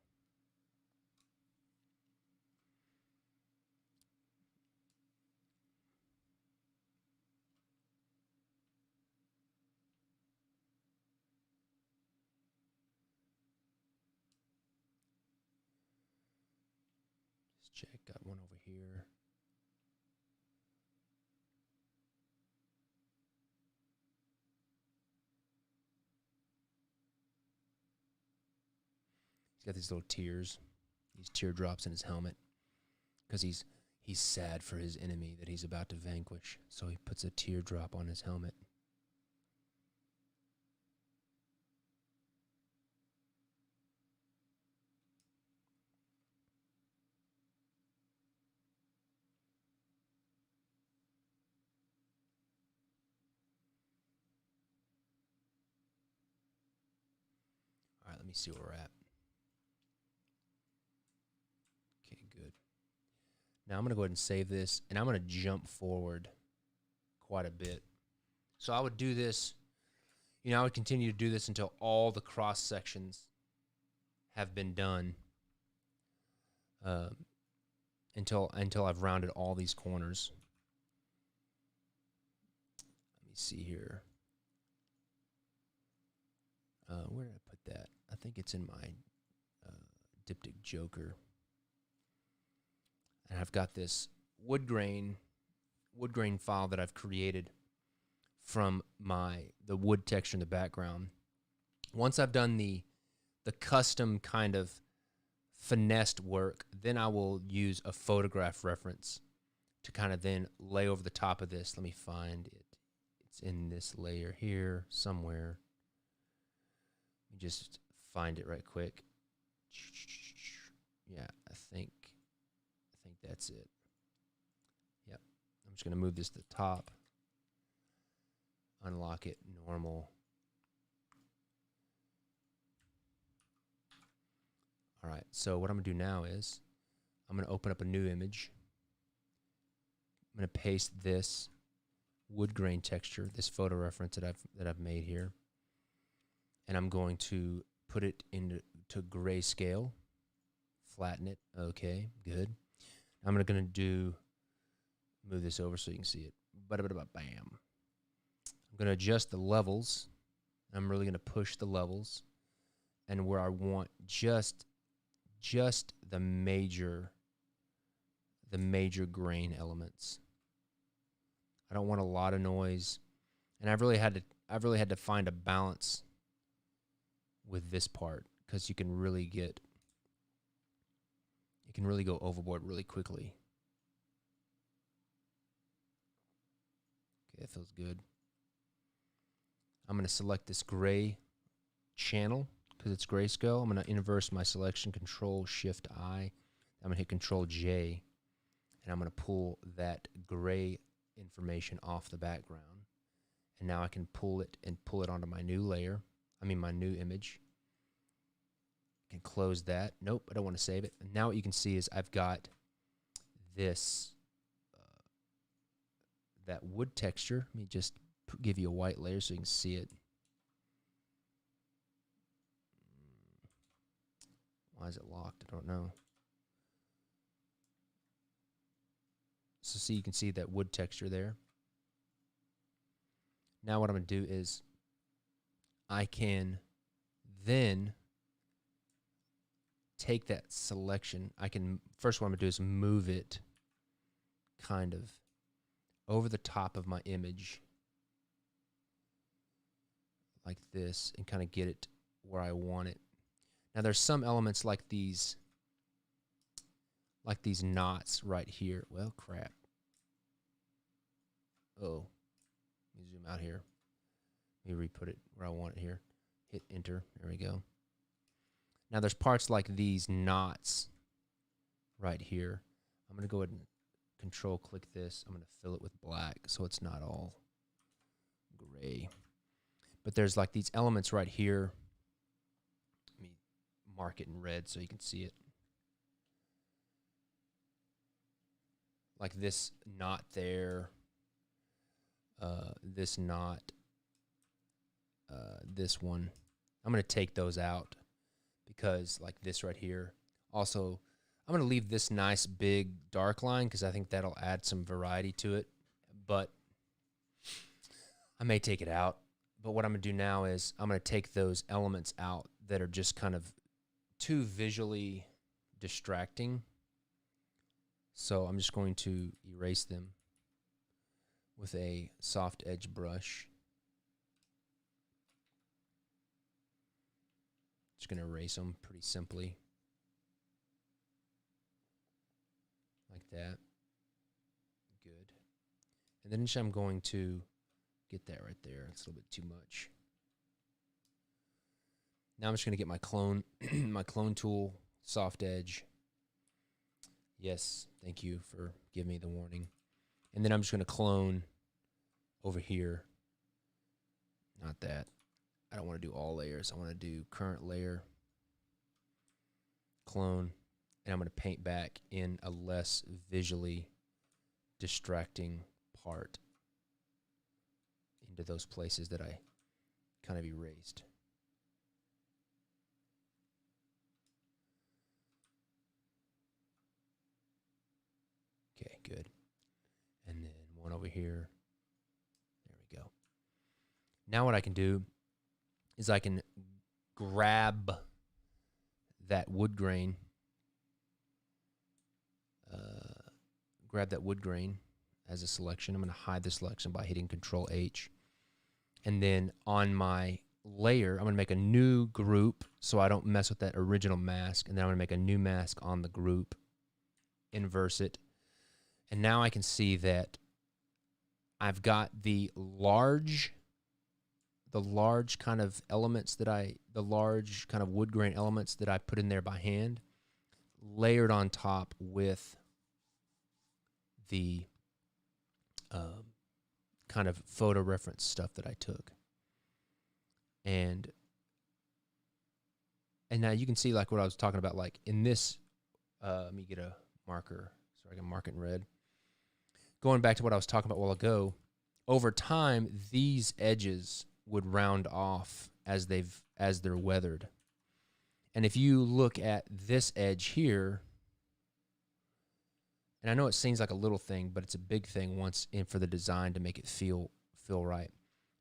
Just check, got one over here. He's got these little tears, these teardrops in his helmet, because he's sad for his enemy that he's about to vanquish. So he puts a teardrop on his helmet. me see where we're at. Okay, good. Now I'm going to go ahead and save this, and I'm going to jump forward quite a bit. So I would do this, I would continue to do this until all the cross sections have been done, until I've rounded all these corners. Let me see here. Where did I put that? I think it's in my diptych joker. And I've got this wood grain file that I've created from the wood texture in the background. Once I've done the custom kind of finessed work, then I will use a photograph reference to kind of then lay over the top of this. Let me find it. It's in this layer here somewhere. Let me just find it right quick. Yeah, I think that's it. Yep. I'm just going to move this to the top. Unlock it, normal. All right, so what I'm going to do now is I'm going to open up a new image. I'm going to paste this wood grain texture, this photo reference that I've made here. And I'm going to put it into grayscale, flatten it. Okay, good. I'm going to move this over so you can see it. Bam. I'm going to adjust the levels. I'm really going to push the levels, and where I want just the major grain elements. I don't want a lot of noise, and I've really had to find a balance with this part, because you can really go overboard really quickly. Okay, that feels good. I'm going to select this gray channel because it's grayscale. I'm going to inverse my selection, Control-Shift-I. I'm going to hit Control-J, and I'm going to pull that gray information off the background. And now I can pull it onto my new layer. My new image. I can close that. Nope, I don't want to save it. And now what you can see is I've got this, that wood texture. Let me just give you a white layer so you can see it. Why is it locked? I don't know. So see, you can see that wood texture there. Now what I'm going to do is I can then take that selection. First what I'm going to do is move it kind of over the top of my image like this and kind of get it where I want it. Now there's some elements like these knots right here. Well, crap. Oh, let me zoom out here. Let me re-put it where I want it here. Hit enter. There we go. Now there's parts like these knots right here. I'm going to go ahead and control click this. I'm going to fill it with black so it's not all gray. But there's like these elements right here. Let me mark it in red so you can see it. Like this knot there. This knot. This one. I'm going to take those out because like this right here. Also, I'm going to leave this nice big dark line because I think that'll add some variety to it. But I may take it out. But what I'm going to do now is I'm going to take those elements out that are just kind of too visually distracting. So I'm just going to erase them with a soft edge brush. Just going to erase them pretty simply. Like that. Good. And then I'm going to get that right there. It's a little bit too much. Now I'm just going to get my clone, my clone tool, soft edge. Yes, thank you for giving me the warning. And then I'm just going to clone over here. Not that. I don't want to do all layers. I want to do current layer. clone, and I'm going to paint back in a less visually distracting part into those places that I kind of erased. Okay, good. And then one over here. There we go. Now what I can do is I can grab that wood grain, as a selection. I'm going to hide the selection by hitting Control H. And then on my layer, I'm going to make a new group so I don't mess with that original mask. And then I'm going to make a new mask on the group, inverse it. And now I can see that I've got the large kind of elements the large kind of wood grain elements that I put in there by hand, layered on top with the kind of photo reference stuff that I took. And now you can see like what I was talking about, like in this, let me get a marker so I can mark it in red. Going back to what I was talking about a while ago, over time, these edges would round off as they're weathered. And if you look at this edge here, and I know it seems like a little thing, but it's a big thing once in for the design to make it feel right.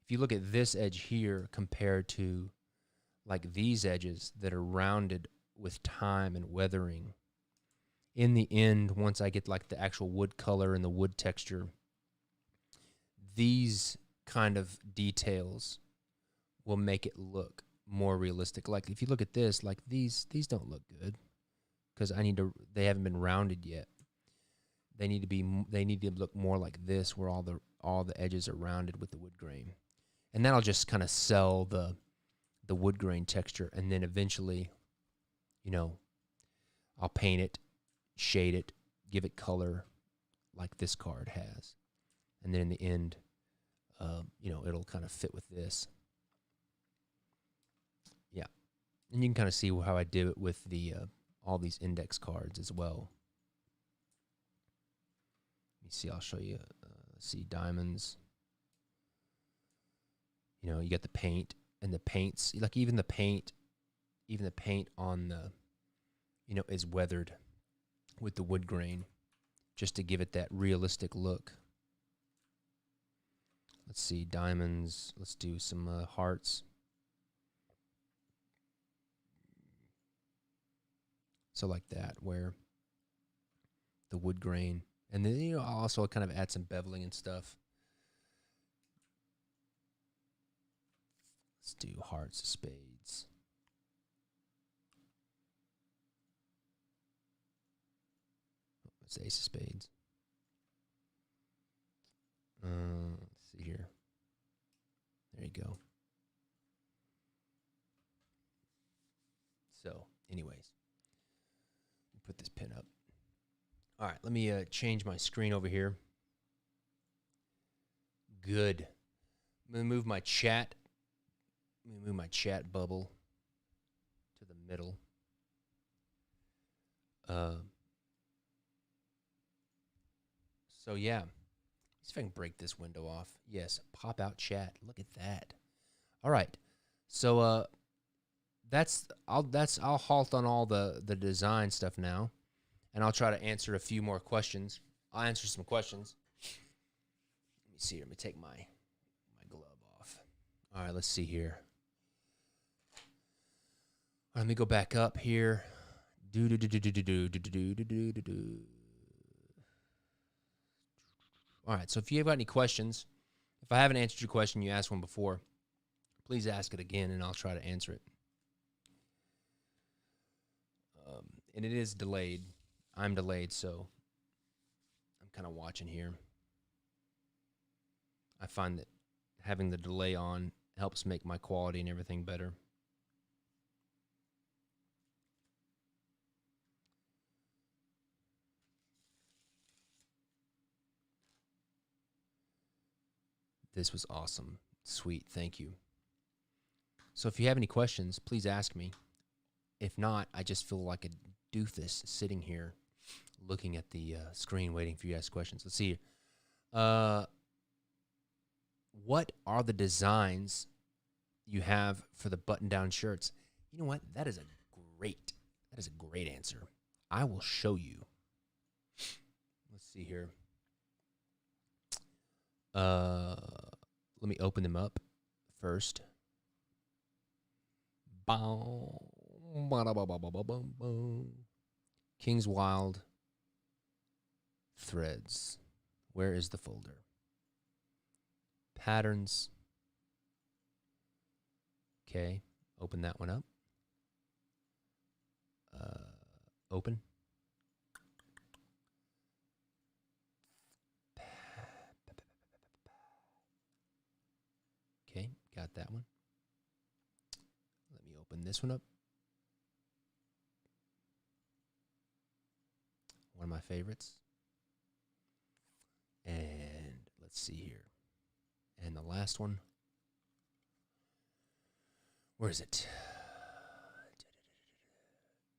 If you look at this edge here compared to like these edges that are rounded with time and weathering, in the end, once I get like the actual wood color and the wood texture, these kind of details will make it look more realistic. Like if you look at this, like these don't look good because they haven't been rounded yet. They need to look more like this, where all the edges are rounded with the wood grain. And that'll just kind of sell the wood grain texture, and then eventually, I'll paint it, shade it, give it color like this card has. And then in the end, it'll kind of fit with this. Yeah. And you can kind of see how I did it with the all these index cards as well. Let me see, I'll show you. See, diamonds. You got the paint, and the paints, like even the paint on the, is weathered with the wood grain just to give it that realistic look. Let's see, diamonds. Let's do some hearts. So like that, where the wood grain, and then I'll also kind of add some beveling and stuff. Let's do hearts of spades. It's ace of spades. Let's see here. There you go. So, anyways, put this pin up. All right, let me change my screen over here. Good. I'm going to move my chat. Let me move my chat bubble to the middle. So yeah, let's see if I can break this window off. Yes, pop out chat. Look at that. All right, so I'll halt on all the design stuff now, and I'll try to answer a few more questions. I'll answer some questions. Let me see here. Let me take my glove off. All right, let's see here. Let me go back up here. All right, so if you have got any questions, if I haven't answered your question, you asked one before, please ask it again, and I'll try to answer it. And it is delayed. I'm delayed, so I'm kind of watching here. I find that having the delay on helps make my quality and everything better. This was awesome. Sweet. Thank you. So if you have any questions, please ask me. If not, I just feel like doofus sitting here looking at the screen waiting for you to ask questions. Let's see. What are the designs you have for the button-down shirts? You know what? That is a great answer. I will show you. Let's see here. Let me open them up first. King's Wild threads. Where is the folder? Patterns. Okay, open that one up. Open. Okay, got that one. Let me open this one up. One of my favorites. And let's see here. And the last one. Where is it?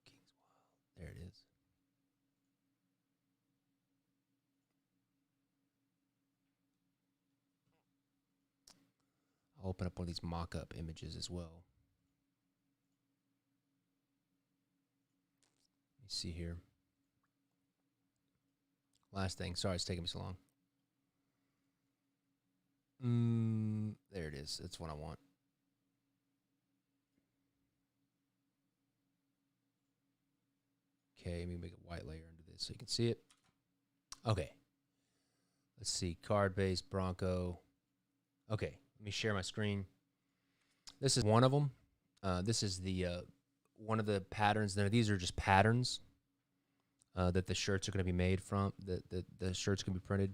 King's Wild. There it is. I'll open up one of these mock-up images as well. Let me see here. Last thing. Sorry, it's taking me so long. There it is. That's what I want. Okay, let me make a white layer under this so you can see it. Okay. Let's see. Card-based Bronco. Okay, let me share my screen. This is one of them. This is the one of the patterns. These are just patterns that the shirts are going to be made from. The shirts can be printed,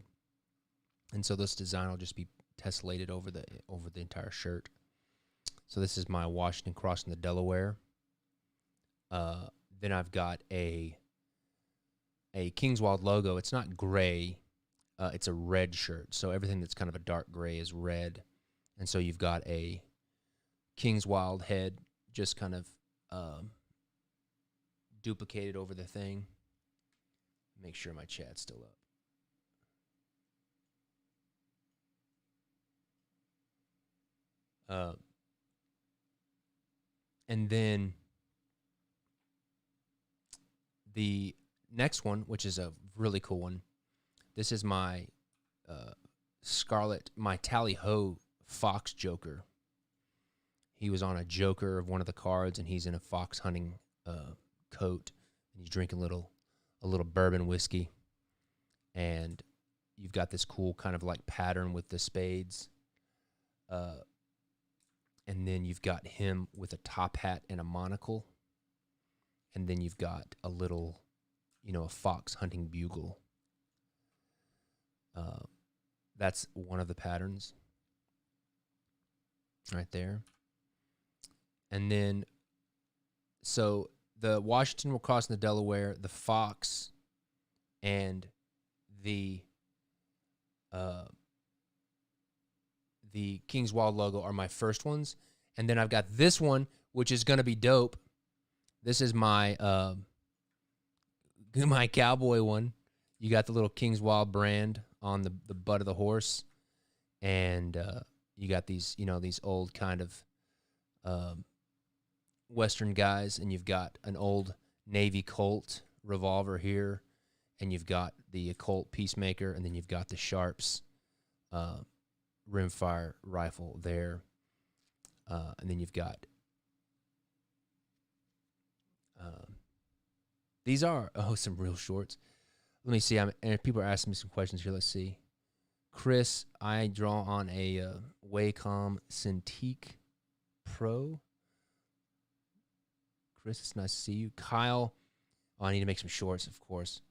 and so this design will just be tessellated over the entire shirt. So this is my Washington crossing the Delaware. Then I've got a King's Wild logo. It's not gray. It's a red shirt. So everything that's kind of a dark gray is red. And so you've got a King's Wild head just kind of duplicated over the thing. Make sure my chat's still up. And then the next one, which is a really cool one, this is my my Tally-Ho fox Joker. He was on a Joker of one of the cards, and he's in a fox hunting coat, and he's drinking a little bourbon whiskey. And you've got this cool kind of like pattern with the spades. And then you've got him with a top hat and a monocle. And then you've got a little, a fox hunting bugle. That's one of the patterns right there. And then, so the Washington will cross in the Delaware, the fox, and the King's Wild logo are my first ones. And then I've got this one, which is going to be dope. This is my my cowboy one. You got the little King's Wild brand on the butt of the horse. And you got these, these old kind of Western guys. And you've got an old Navy Colt revolver here. And you've got the Colt Peacemaker. And then you've got the Sharps rimfire rifle there. And then you've got these are some real shorts. Let me see. And people are asking me some questions here. Let's see. Chris, I draw on a Wacom Cintiq Pro. Chris, it's nice to see you. Kyle, I need to make some shorts, of course.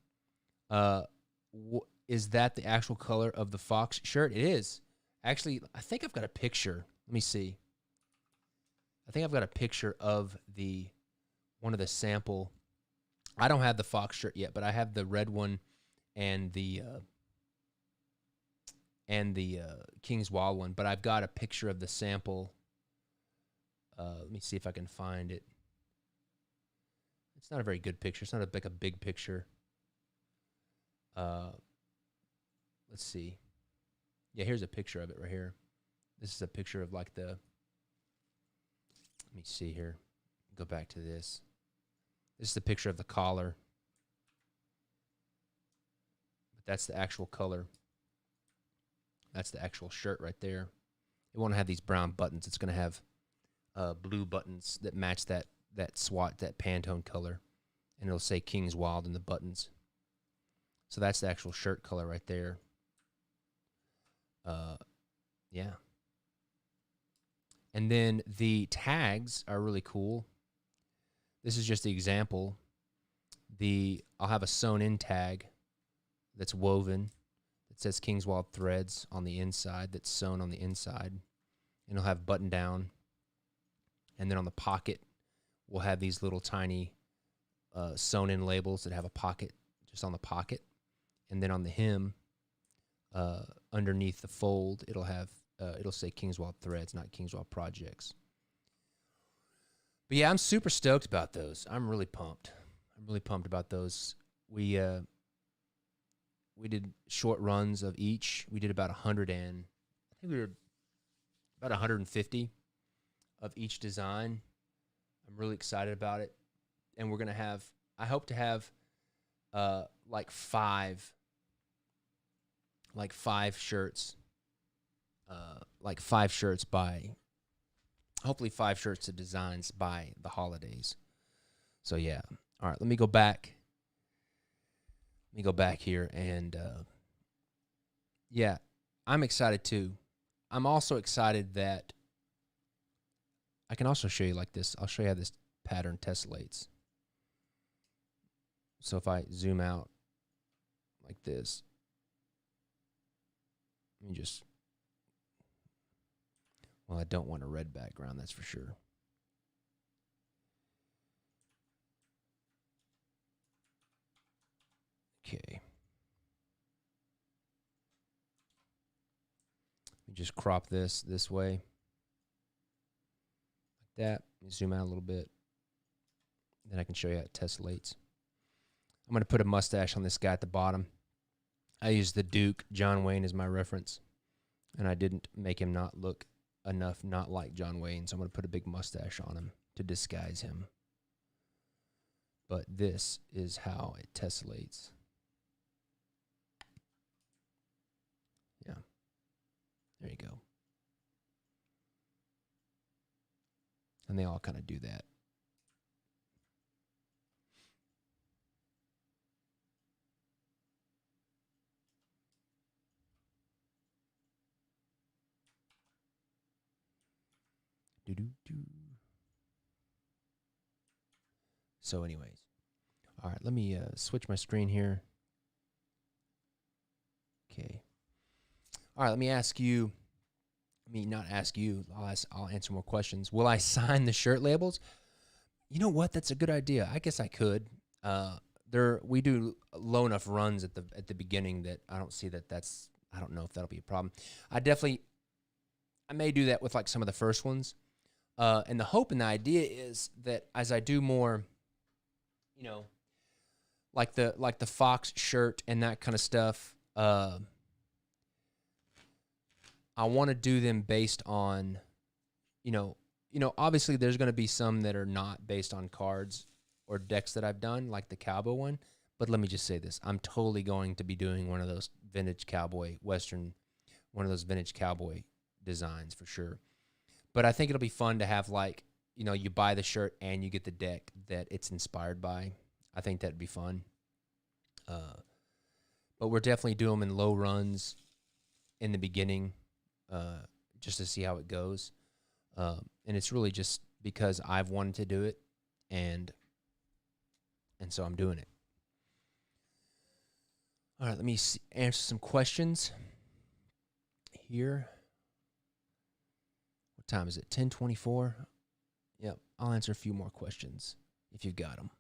Is that the actual color of the fox shirt? It is. Actually, I think I've got a picture. Let me see. I think I've got a picture of one of the sample. I don't have the fox shirt yet, but I have the red one and the King's Wild one. But I've got a picture of the sample. Let me see if I can find it. It's not a very good picture. It's not like a big picture. Let's see. Yeah, here's a picture of it right here. This is a picture of like the, let me see here. Go back to this. This is the picture of the collar. But that's the actual color. That's the actual shirt right there. It won't have these brown buttons. It's going to have blue buttons that match that SWAT, that Pantone color. And it'll say King's Wild in the buttons. So that's the actual shirt color right there. Yeah. And then the tags are really cool. This is just the example. I'll have a sewn-in tag that's woven. It says King's Wild Threads on the inside, that's sewn on the inside. And it'll have button down. And then on the pocket, we'll have these little tiny sewn-in labels that have a pocket just on the pocket. And then on the hem, underneath the fold, it'll say King's Wild Threads, not King's Wild Projects. But yeah, I'm super stoked about those. I'm really pumped. I'm really pumped about those. We did short runs of each. We did about 100 and I think we were about 150 of each design. I'm really excited about it. And we're going to have, I hope to have like five shirts, hopefully 5 shirts of designs by the holidays. So yeah. All right, let me go back. Let me go back here and yeah, I'm excited too. I'm also excited that I can also show you like this. I'll show you how this pattern tessellates. So if I zoom out like this, let me just, well, I don't want a red background, that's for sure. Okay. Let me just crop this way. Like that. Let me zoom out a little bit. Then I can show you how it tessellates. I'm going to put a mustache on this guy at the bottom. I used the Duke. John Wayne is my reference. And I didn't make him not look enough not like John Wayne, so I'm going to put a big mustache on him to disguise him. But this is how it tessellates. Yeah. There you go. And they all kind of do that. So anyways, all right, let me switch my screen here. Okay. All right, let me ask you, not ask you, I'll answer more questions. Will I sign the shirt labels? You know what? That's a good idea. I guess I could. We do low enough runs at the beginning that I don't see that's, I don't know if that'll be a problem. I may do that with like some of the first ones. And the hope and the idea is that as I do more, like the Fox shirt and that kind of stuff, I want to do them based on, obviously there's going to be some that are not based on cards or decks that I've done, like the cowboy one. But let me just say this. I'm totally going to be doing one of those vintage cowboy, Western, one of those vintage cowboy designs for sure. But I think it'll be fun to have like, you buy the shirt and you get the deck that it's inspired by. I think that'd be fun. But we're definitely doing them in low runs in the beginning, just to see how it goes. And it's really just because I've wanted to do it, and so I'm doing it. All right, let me answer some questions here. What time is it? 10:24. Yep, I'll answer a few more questions if you've got them.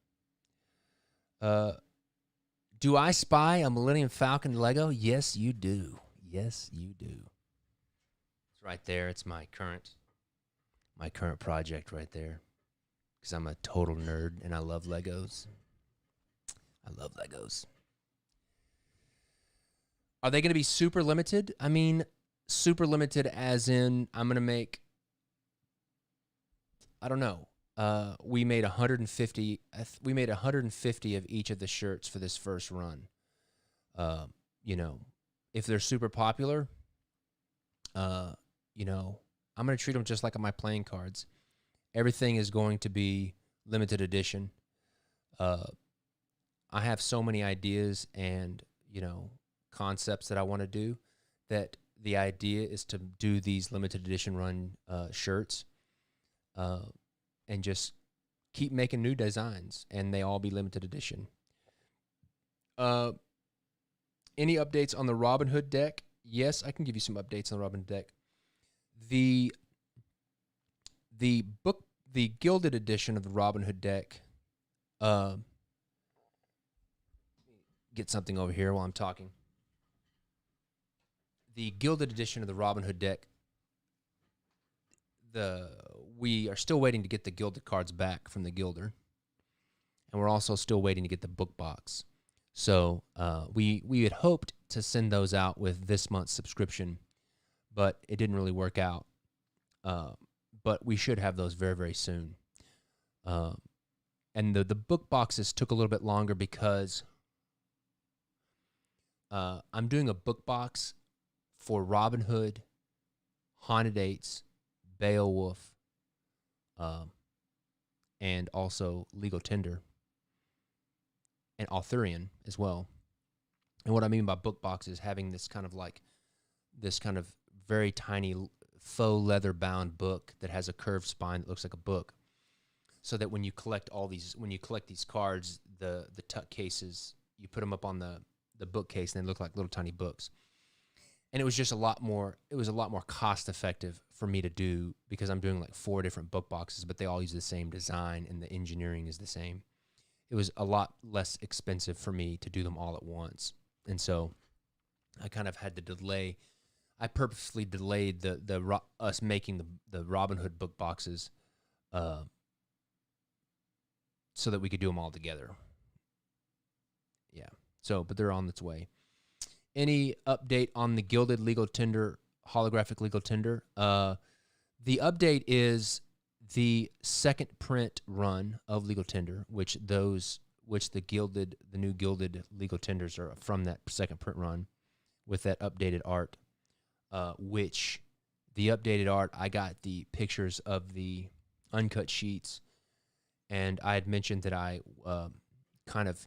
Do I spy a Millennium Falcon Lego? Yes, you do. Yes, you do. It's right there. It's my current project right there. because I'm a total nerd and I love Legos. I love Legos. Are they going to be super limited? I mean, super limited as in I'm going to make, I don't know. We made 150. We made 150 of each of the shirts for this first run. You know, if they're super popular, you know, I'm going to treat them just like my playing cards. Everything is going to be limited edition. I have so many ideas and, you know, concepts that I want to do that the idea is to do these limited edition run shirts and just keep making new designs, and they all be limited edition. Any updates on the Robin Hood deck? Yes, I can give you some updates on the Robin Hood deck. The Gilded edition of the Robin Hood deck. Get something over here while I'm talking. The Gilded edition of the Robin Hood deck. We are still waiting to get the gilded cards back from the Gilder, and we're also still waiting to get the book box. So we had hoped to send those out with this month's subscription, but it didn't really work out. But we should have those very, very soon. And the book boxes took a little bit longer because I'm doing a book box for Robin Hood, Haunted Eights, Beowulf, and also Legal Tender, and Arthurian as well. And what I mean by book box is having this kind of very tiny faux leather bound book that has a curved spine that looks like a book, so that when you collect these cards, the tuck cases, you put them up on the bookcase and they look like little tiny books. And it was just a lot more cost effective for me to do because I'm doing like 4 different book boxes, but they all use the same design and the engineering is the same. It was a lot less expensive for me to do them all at once. And so I kind of had to delay. I purposely delayed us making the Robin Hood book boxes so that we could do them all together. Yeah. So, but they're on its way. Any update on the Gilded Legal Tender, holographic Legal Tender? The update is the second print run of Legal Tender, which the new Gilded Legal Tenders are from that second print run with that updated art, which the updated art, I got the pictures of the uncut sheets, and I had mentioned that I kind of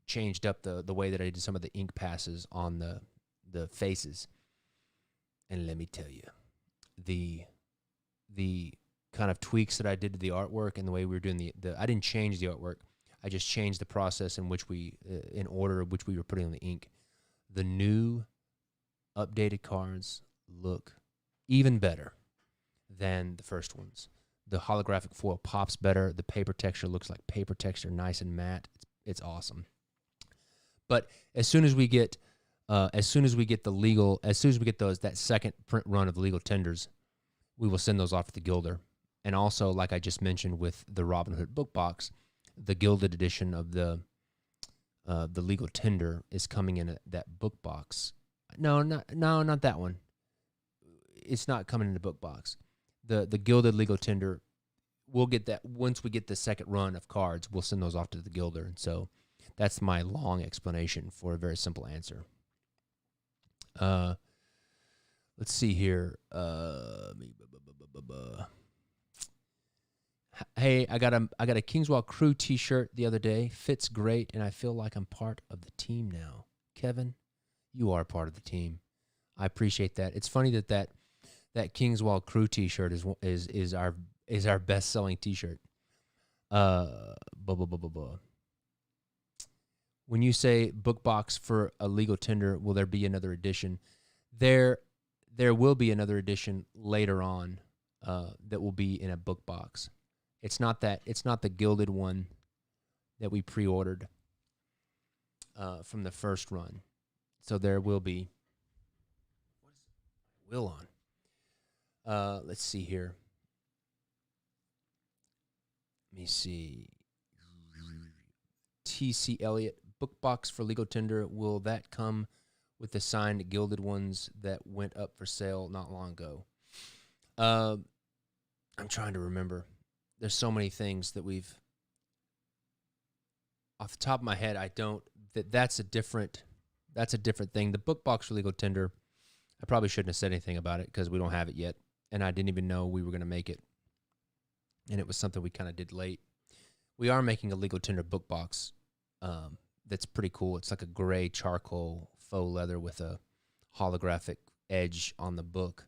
changed up the way that I did some of the ink passes on the faces. And let me tell you, the kind of tweaks that I did to the artwork and the way we were doing I didn't change the artwork. I just changed the process in which in order of which we were putting on the ink. The new updated cards look even better than the first ones. The holographic foil pops better. The paper texture looks like paper texture, nice and matte. It's awesome. But as soon as we get that second print run of the Legal Tenders, we will send those off to the Gilder. And also, like I just mentioned with the Robin Hood book box, the Gilded edition of the Legal Tender is coming in that book box. No, not that one. It's not coming in the book box. The Gilded Legal Tender, we'll get that once we get the second run of cards. We'll send those off to the Gilder, and so that's my long explanation for a very simple answer. Let's see here. Hey, I got a Kingswell Crew T-shirt the other day. Fits great, and I feel like I'm part of the team now. Kevin, you are part of the team. I appreciate that. It's funny that Kingswell Crew T-shirt is our best selling T-shirt. When you say book box for a Legal Tender, will there be another edition? There will be another edition later on that will be in a book box. It's not the gilded one that we pre-ordered from the first run. So there will be. What is Will on? Let's see here. Let me see. T.C. Eliot, book box for legal tender. Will that come with the signed gilded ones that went up for sale not long ago? I'm trying to remember. There's so many things that we've... Off the top of my head, I don't... That's a different thing. The book box for legal tender, I probably shouldn't have said anything about it because we don't have it yet, and I didn't even know we were going to make it. And it was something we kind of did late. We are making a legal tender book box that's pretty cool. It's like a gray charcoal faux leather with a holographic edge on the book.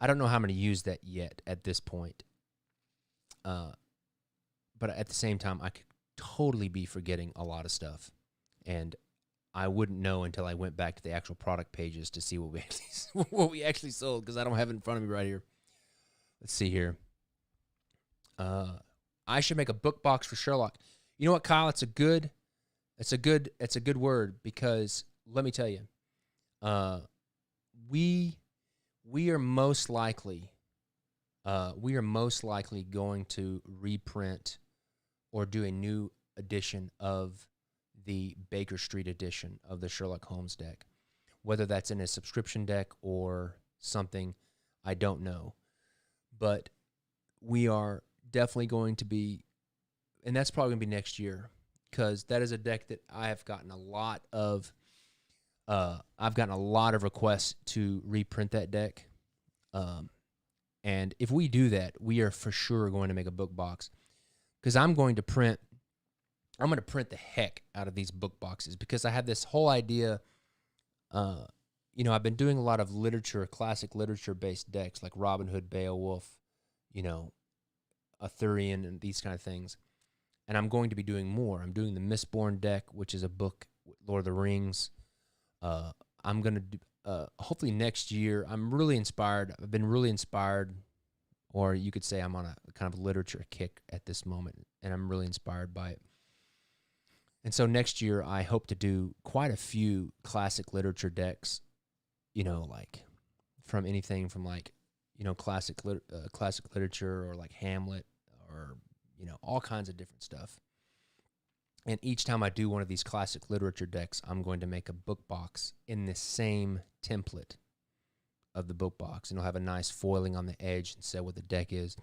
I don't know how I'm going to use that yet at this point. But at the same time, I could totally be forgetting a lot of stuff. And I wouldn't know until I went back to the actual product pages to see what we actually sold, because I don't have it in front of me right here. Let's see here. I should make a book box for Sherlock. You know what, Kyle? It's a good word, because let me tell you, we are most likely going to reprint or do a new edition of the Baker Street edition of the Sherlock Holmes deck. Whether that's in a subscription deck or something, I don't know. But we are definitely going to be, and that's probably going to be next year, because that is a deck that I have gotten a lot of. I've gotten a lot of requests to reprint that deck, and if we do that, we are for sure going to make a book box, because I'm going to print the heck out of these book boxes, because I have this whole idea. I've been doing a lot of classic literature-based decks like Robin Hood, Beowulf, Arthurian, and these kind of things. And I'm going to be doing more. I'm doing the Mistborn deck, which is a book, Lord of the Rings. I'm going to do, hopefully next year, I'm really inspired. I've been really inspired, or you could say I'm on a kind of literature kick at this moment, and I'm really inspired by it. And so next year, I hope to do quite a few classic literature decks, like from anything from classic literature, or like Hamlet, or, all kinds of different stuff. And each time I do one of these classic literature decks, I'm going to make a book box in the same template of the book box, and it'll have a nice foiling on the edge and say what the deck is,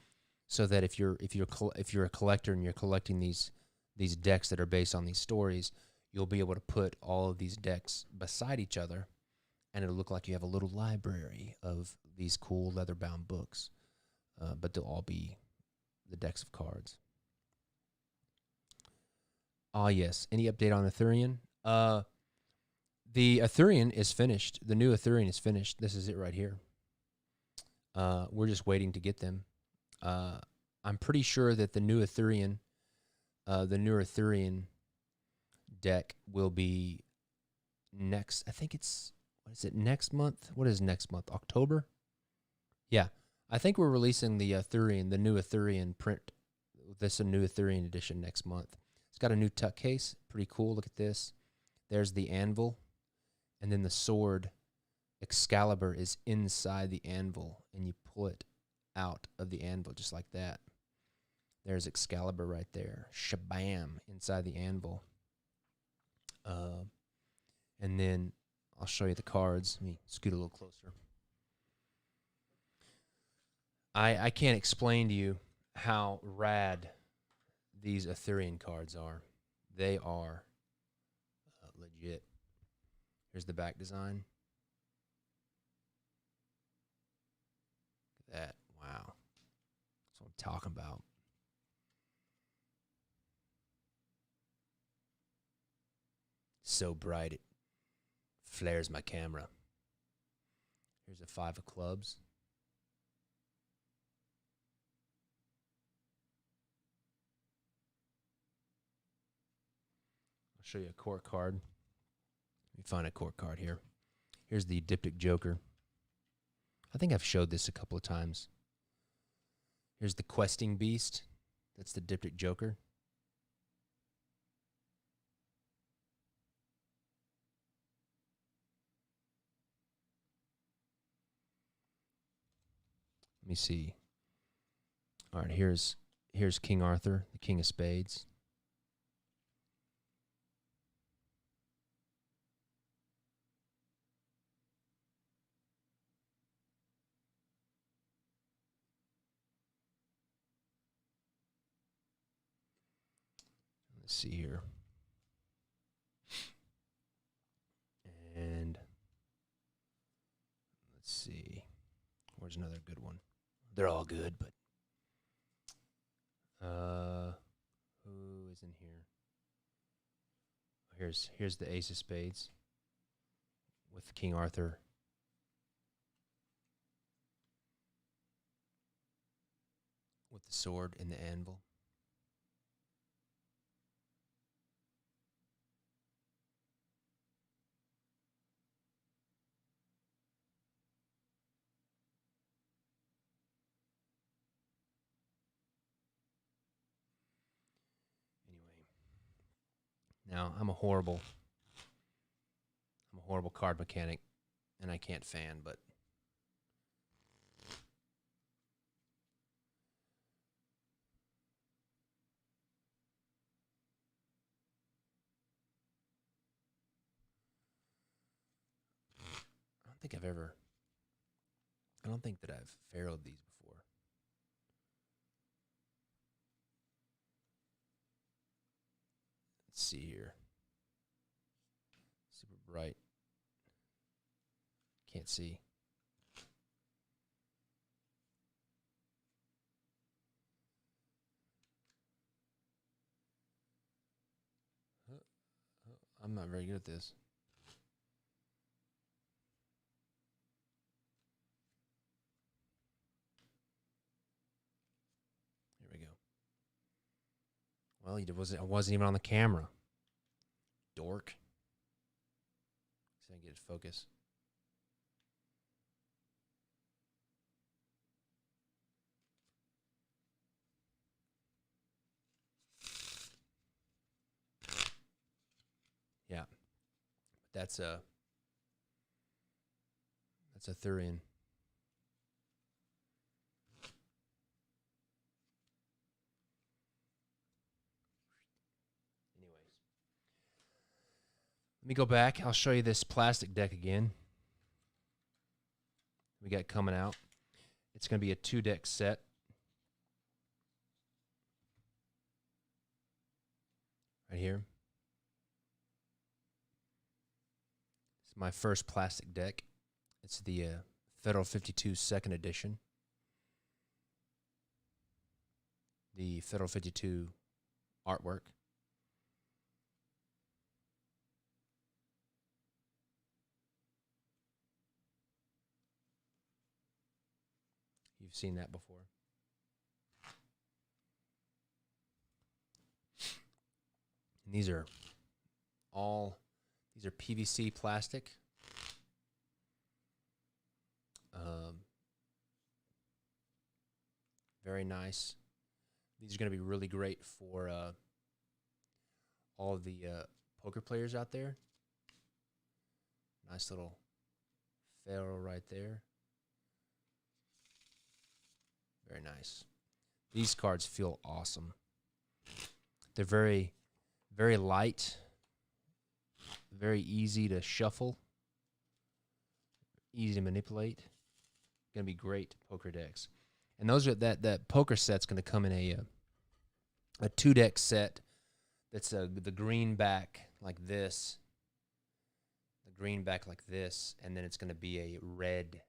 so that if you're a collector and you're collecting these decks that are based on these stories, you'll be able to put all of these decks beside each other, and it'll look like you have a little library of these cool leather-bound books, but they'll all be the decks of cards. Yes. Any update on Arthurian? The Arthurian is finished. The new Arthurian is finished. This is it right here. We're just waiting to get them. I'm pretty sure that the new Arthurian deck will be next. I think it's, next month? What is next month? October? Yeah. I think we're releasing the new Arthurian print, a new Arthurian edition next month. It's got a new tuck case. Pretty cool. Look at this. There's the anvil. And then the sword, Excalibur, is inside the anvil. And you pull it out of the anvil just like that. There's Excalibur right there. Shabam! Inside the anvil. And then I'll show you the cards. Let me scoot a little closer. I can't explain to you how rad these Arthurian cards are. They are legit. Here's the back design. Look at that. Wow. That's what I'm talking about. So bright it flares my camera. Here's a 5 of clubs. I'll show you a court card. Let me find a court card here. Here's the Diptych Joker. I think I've showed this a couple of times. Here's the Questing Beast. That's the Diptych Joker. Let me see. All right, here's Here's King Arthur, the King of Spades. Let's see here. And let's see. Where's another good one? They're all good, but who is in here? Here's the Ace of Spades with King Arthur. With the sword and the anvil. Now, I'm a horrible card mechanic, and I can't fan, but I don't think that I've pharaohed these before. Let's see here. Super bright. Can't see. I'm not very good at this. Here we go. Well, I wasn't even on the camera. Dork. See if I can get it focus. Yeah. That's a Thurian. Anyways. Let me go back. I'll show you this plastic deck again. We got coming out. It's going to be a 2-deck set. Right here. It's my first plastic deck. It's the Federal 52 2nd edition. The Federal 52 artwork. You've seen that before. And these are PVC plastic. Very nice. These are going to be really great for all of the poker players out there. Nice little pharaoh right there. Very nice. These cards feel awesome. They're very, very light. Very easy to shuffle. Easy to manipulate. Going to be great poker decks. And those are that poker set's going to come in a 2-deck set. That's the green back like this. The green back like this, and then it's going to be a red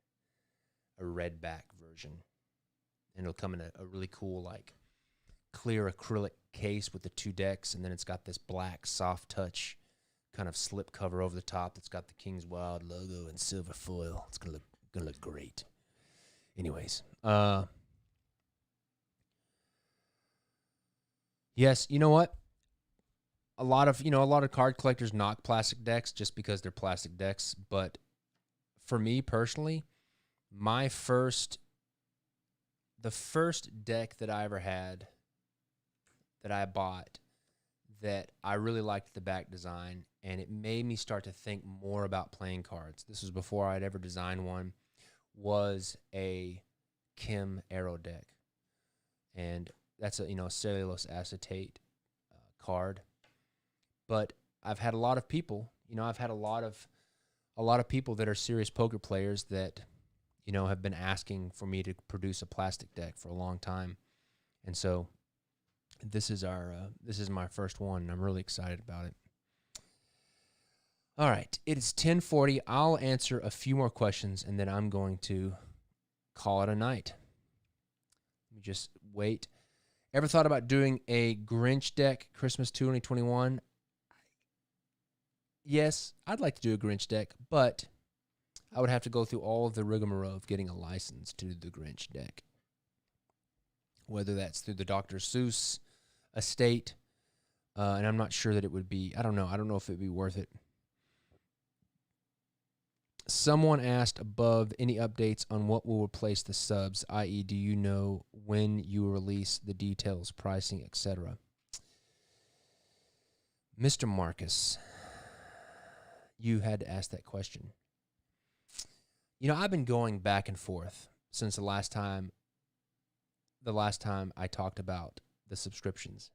back version. And it'll come in a really cool, like, clear acrylic case with the 2 decks, and then it's got this black soft touch kind of slip cover over the top that's got the King's Wild logo and silver foil. It's gonna look great. Anyways, yes, you know what? A lot of card collectors knock plastic decks just because they're plastic decks, but for me personally, the first deck that I ever had that I bought that I really liked the back design, and it made me start to think more about playing cards. This was before I'd ever designed one, was a Kim Arrow deck. And that's a cellulose acetate card. But I've had a lot of people, I've had a lot of people that are serious poker players that have been asking for me to produce a plastic deck for a long time, and so this is my first one, and I'm really excited about it. All right, it is 10:40. I'll answer a few more questions, and then I'm going to call it a night. Let me just wait. Ever thought about doing a Grinch deck Christmas 2021? Yes, I'd like to do a Grinch deck, but I would have to go through all of the rigmarole of getting a license to do the Grinch deck. Whether that's through the Dr. Seuss estate, and I'm not sure that it would be, I don't know if it would be worth it. Someone asked above, any updates on what will replace the subs, i.e. do you know when you will release the details, pricing, etc.? Mr. Marcus, you had to ask that question. I've been going back and forth since the last time I talked about the subscriptions.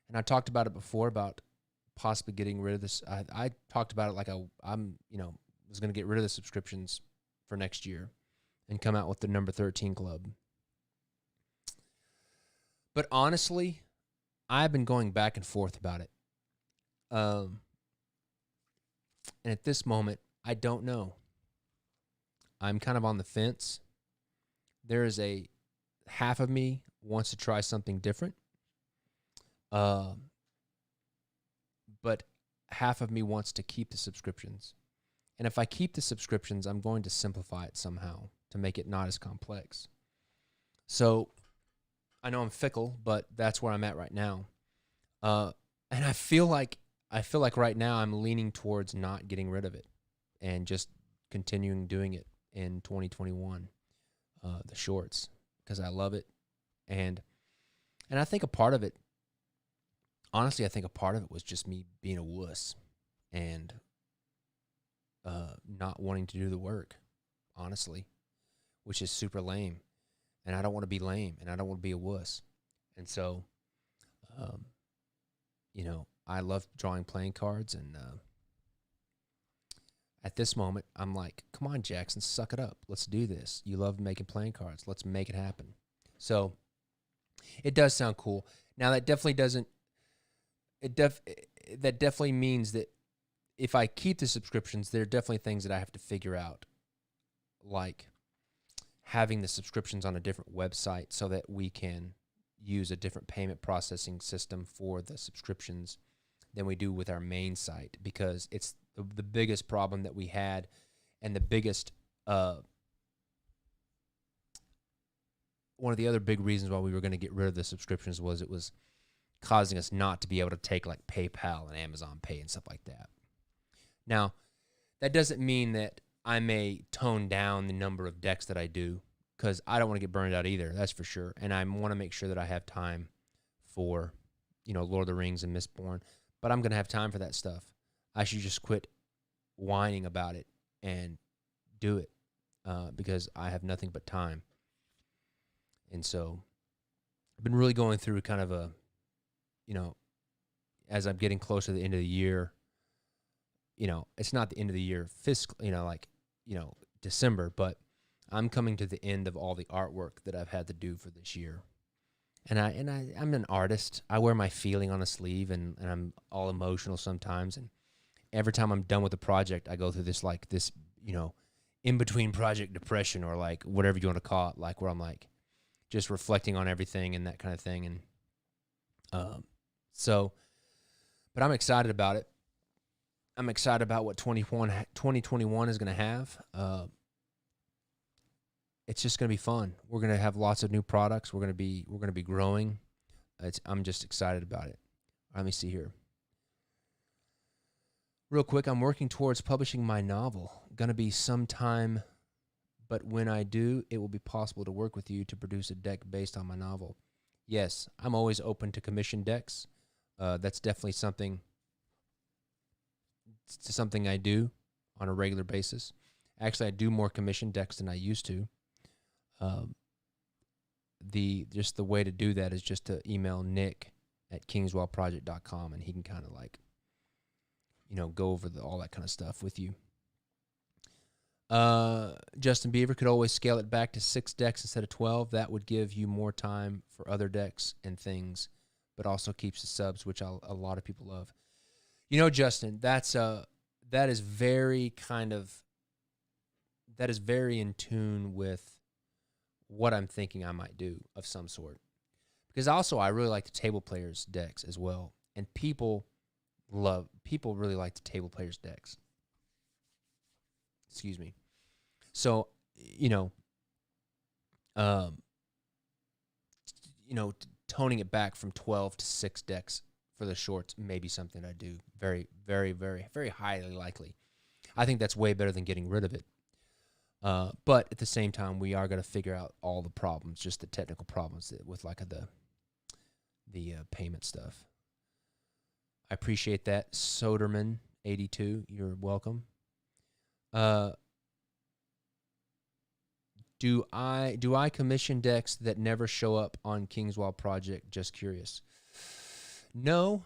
And I talked about it before, about possibly getting rid of this. I talked about it like I'm was going to get rid of the subscriptions for next year and come out with the number 13 club. But honestly, I've been going back and forth about it. And at this moment, I don't know. I'm kind of on the fence. There is a half of me wants to try something different. But half of me wants to keep the subscriptions. And if I keep the subscriptions, I'm going to simplify it somehow to make it not as complex. So I know I'm fickle, but that's where I'm at right now. And I feel like right now I'm leaning towards not getting rid of it and just continuing doing it in 2021, the shorts, because I love it. And I think a part of it, honestly, was just me being a wuss and not wanting to do the work, honestly, which is super lame. And I don't want to be lame, and I don't want to be a wuss. And so, I love drawing playing cards, and at this moment, I'm like, come on, Jackson, suck it up. Let's do this. You love making playing cards. Let's make it happen. So it does sound cool. Now, that definitely doesn't, that definitely means that if I keep the subscriptions, there are definitely things that I have to figure out, like having the subscriptions on a different website so that we can use a different payment processing system for the subscriptions than we do with our main site, because it's the biggest problem that we had, and the biggest one of the other big reasons why we were going to get rid of the subscriptions was it was causing us not to be able to take like PayPal and Amazon Pay and stuff like that. Now, that doesn't mean that I may tone down the number of decks that I do, because I don't want to get burned out either, that's for sure. And I want to make sure that I have time for, Lord of the Rings and Mistborn. But I'm going to have time for that stuff. I should just quit whining about it and do it, because I have nothing but time. And so I've been really going through kind of a, as I'm getting closer to the end of the year, it's not the end of the year fiscal, December, but I'm coming to the end of all the artwork that I've had to do for this year. And I'm an artist. I wear my feeling on a sleeve, and I'm all emotional sometimes. And every time I'm done with a project, I go through this in-between project depression, or like whatever you want to call it, like where I'm like just reflecting on everything and that kind of thing. And but I'm excited about it. I'm excited about what 2021 is going to have. It's just going to be fun. We're going to have lots of new products. We're going to be growing. I'm just excited about it. Let me see here. Real quick, I'm working towards publishing my novel. Going to be sometime, but when I do, it will be possible to work with you to produce a deck based on my novel. Yes, I'm always open to commission decks. That's definitely something I do on a regular basis. Actually, I do more commission decks than I used to. just the way to do that is just to email Nick at kingswellproject.com, and he can kind of like, go over all that kind of stuff with you. Justin Beaver could always scale it back to 6 decks instead of 12. That would give you more time for other decks and things, but also keeps the subs, which a lot of people love. Justin, that is very in tune with what I'm thinking I might do of some sort. Because also I really like the table players decks as well, and people really like the table players decks. Excuse me. So, toning it back from 12 to 6 decks for the shorts may be something I do. Very, very, very, very highly likely. I think that's way better than getting rid of it. But at the same time, we are going to figure out all the problems, just the technical problems with like the payment stuff. I appreciate that. Soderman82, you're welcome. Do I commission decks that never show up on Kingswell Project? Just curious. No.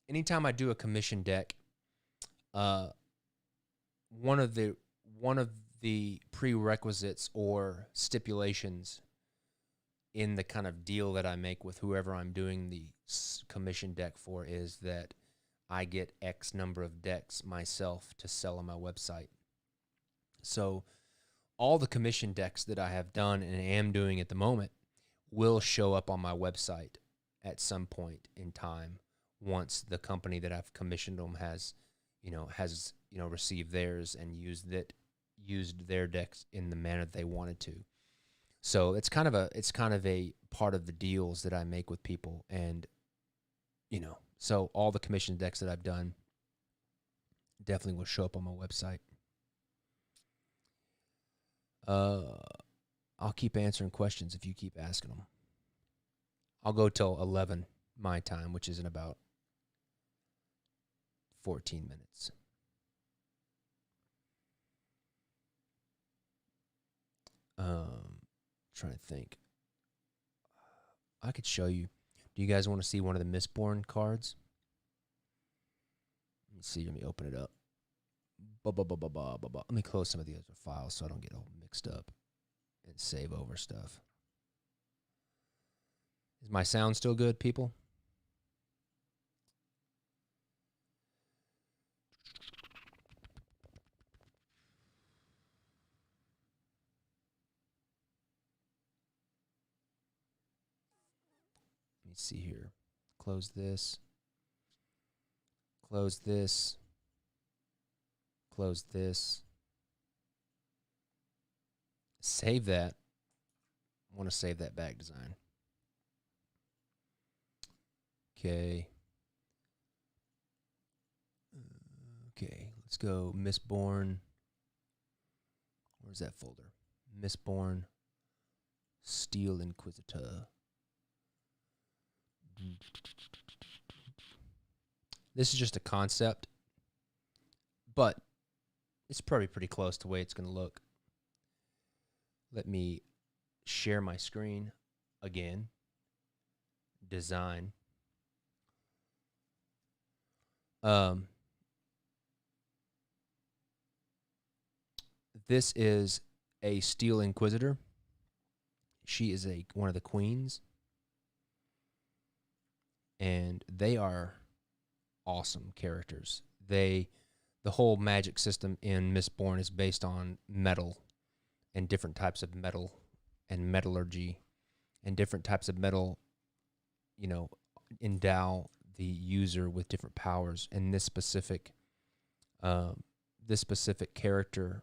Anytime I do a commission deck, one of the prerequisites or stipulations in the kind of deal that I make with whoever I'm doing the commission deck for is that I get X number of decks myself to sell on my website. So all the commission decks that I have done and am doing at the moment will show up on my website at some point in time once the company that I've commissioned them has received theirs and used their decks in the manner they wanted to. So it's kind of a part of the deals that I make with people, and so all the commission decks that I've done definitely will show up on my website. I'll keep answering questions if you keep asking them. I'll go till 11 my time, which is in about 14 minutes. Trying to think. I could show you. Do you guys want to see one of the Mistborn cards? Let me see. Let me open it up. Let me close some of the other files so I don't get all mixed up and save over stuff. Is my sound still good, people? Let me see here. Close this. Close this. Close this. Save that. I want to save that back design. Okay. Okay, let's go Mistborn. Where's that folder? Mistborn. Steel Inquisitor. This is just a concept, but it's probably pretty close to the way it's going to look. Let me share my screen again. Design. This is a Steel Inquisitor. She is one of the queens, and they are awesome characters. The whole magic system in Mistborn is based on metal and different types of metal and metallurgy, and different types of metal, endow the user with different powers. And this specific character,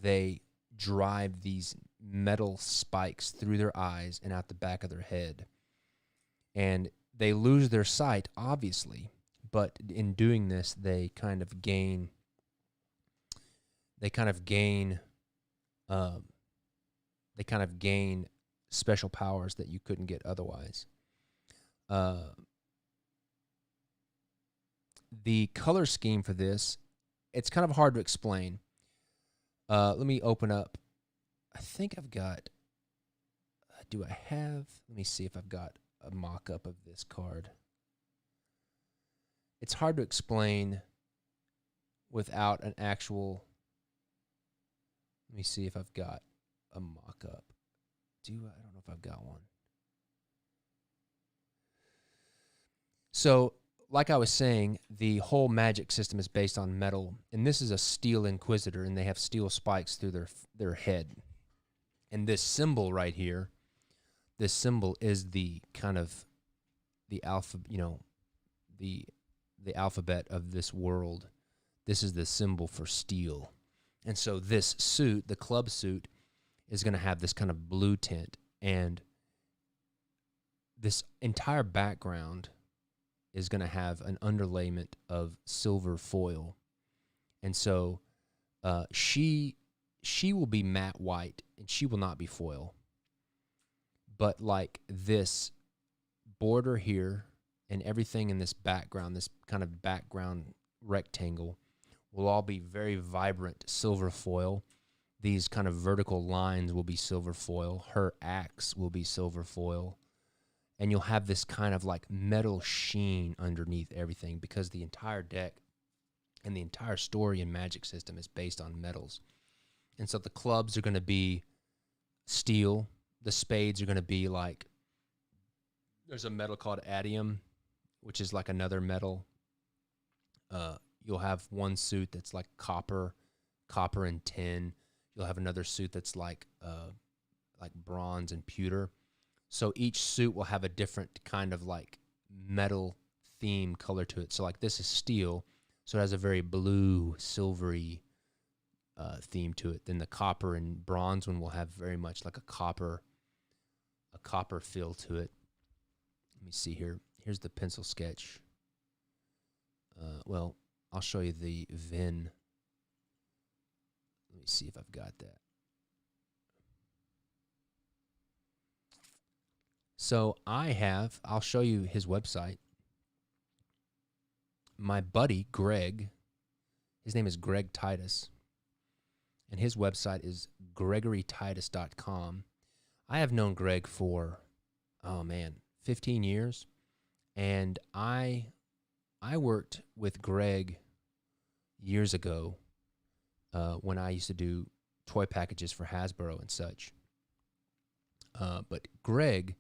they drive these metal spikes through their eyes and out the back of their head. And they lose their sight, obviously, but in doing this, they kind of gain special powers that you couldn't get otherwise. The color scheme for this, it's kind of hard to explain. Let me open up. I think I've got do I have? Let me see if I've got a mock-up of this card. It's hard to explain without an actual. Let me see if I've got a mock-up. I don't know if I've got one. So, like I was saying, the whole magic system is based on metal, and this is a steel inquisitor, and they have steel spikes through their head. And this symbol right here, this symbol is the kind of the alpha, the alphabet of this world. This is the symbol for steel. And so this suit, the club suit, is going to have this kind of blue tint, and this entire background is going to have an underlayment of silver foil. And so she will be matte white, and she will not be foil. But like this border here and everything in this background, this kind of background rectangle, will all be very vibrant silver foil. These kind of vertical lines will be silver foil. Her axe will be silver foil. And you'll have this kind of like metal sheen underneath everything, because the entire deck and the entire story and magic system is based on metals. And so the clubs are going to be steel. The spades are going to be like, there's a metal called adium, which is like another metal. You'll have one suit that's like copper and tin. You'll have another suit that's like bronze and pewter. So each suit will have a different kind of like metal theme color to it. So like this is steel, so it has a very blue, silvery theme to it. Then the copper and bronze one will have very much like a copper feel to it. Let me see here. Here's the pencil sketch. Well, I'll show you the VIN. Let me see if I've got that. So I'll show you his website. My buddy, Greg, his name is Greg Titus, and his website is gregorytitus.com. I have known Greg for, 15 years, and I worked with Greg years ago when I used to do toy packages for Hasbro and such. But Greg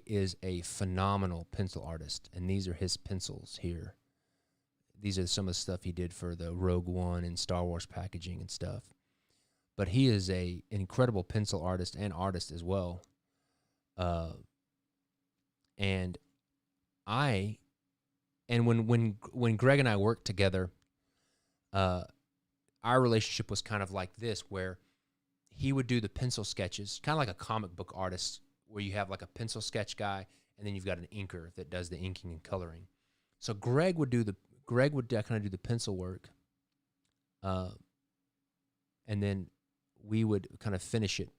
is a phenomenal pencil artist, and these are his pencils here. These are some of the stuff he did for the Rogue One and Star Wars packaging and stuff. But he is an incredible pencil artist and artist as well. And when Greg and I worked together, our relationship was kind of like this, where he would do the pencil sketches, kind of like a comic book artist, where you have like a pencil sketch guy, and then you've got an inker that does the inking and coloring. So Greg would kind of do the pencil work, and then we would kind of finish it,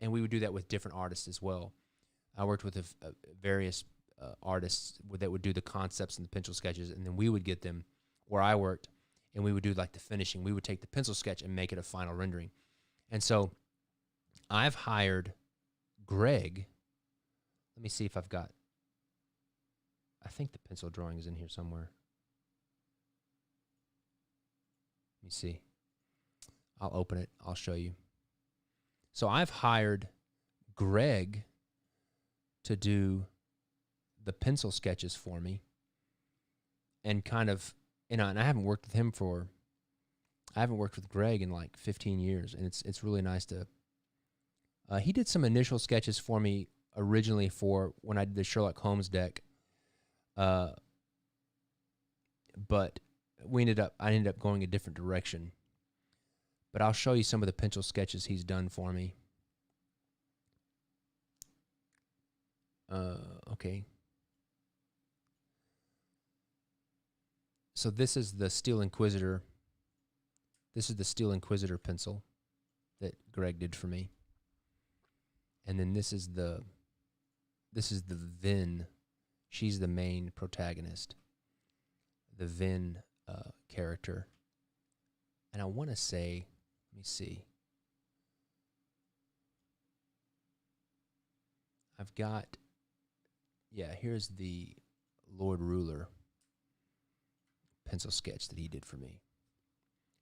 and we would do that with different artists as well. I worked with various artists that would do the concepts and the pencil sketches, and then we would get them where I worked, and we would do like the finishing. We would take the pencil sketch and make it a final rendering. And so I've hired Greg. Let me see if I've got, I think the pencil drawing is in here somewhere. Let me see. I'll open it. I'll show you. So I've hired Greg to do the pencil sketches for me, and kind of, and I haven't worked with Greg in like 15 years, and it's really nice to. He did some initial sketches for me originally for when I did the Sherlock Holmes deck, but I ended up going a different direction. But I'll show you some of the pencil sketches he's done for me. Okay. So this is the Steel Inquisitor. This is the Steel Inquisitor pencil that Greg did for me. And then this is the Vin. She's the main protagonist. The Vin character. And I want to say, let me see. I've got, yeah, here's the Lord Ruler pencil sketch that he did for me.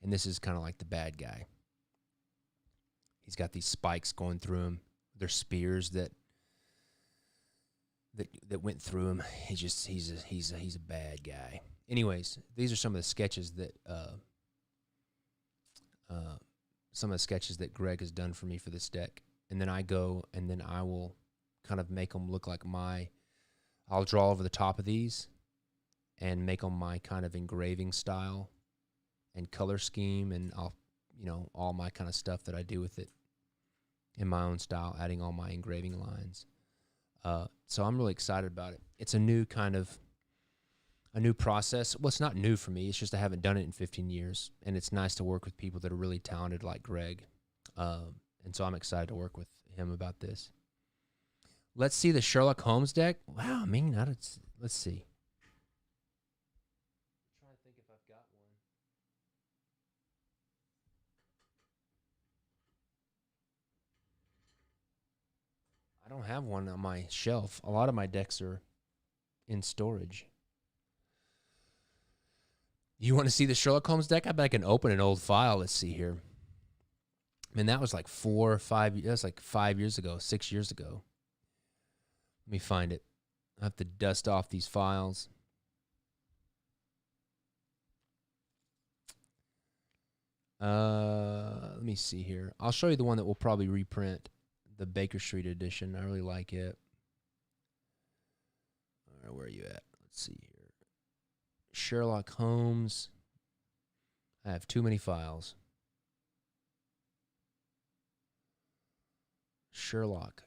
And this is kind of like the bad guy. He's got these spikes going through him. They're spears that went through him. He's a bad guy. Anyways, these are some of the sketches that Greg has done for me for this deck. And then I go and then I will kind of make them look like I'll draw over the top of these and make them my kind of engraving style and color scheme, and all my kind of stuff that I do with it in my own style, adding all my engraving lines. So I'm really excited about it. It's a new process. Well, it's not new for me. It's just I haven't done it in 15 years, and it's nice to work with people that are really talented like Greg. And so I'm excited to work with him about this. Let's see the Sherlock Holmes deck. Wow, I mean, let's see. I'm trying to think if I've got one. I don't have one on my shelf. A lot of my decks are in storage. You want to see the Sherlock Holmes deck? I bet I can open an old file. Let's see here. I mean, that was like 4 or 5. That's like 5 years ago, 6 years ago. Let me find it. I have to dust off these files. Let me see here. I'll show you the one that we'll probably reprint, the Baker Street edition. I really like it. All right, where are you at? Let's see here. Sherlock Holmes. I have too many files. Sherlock.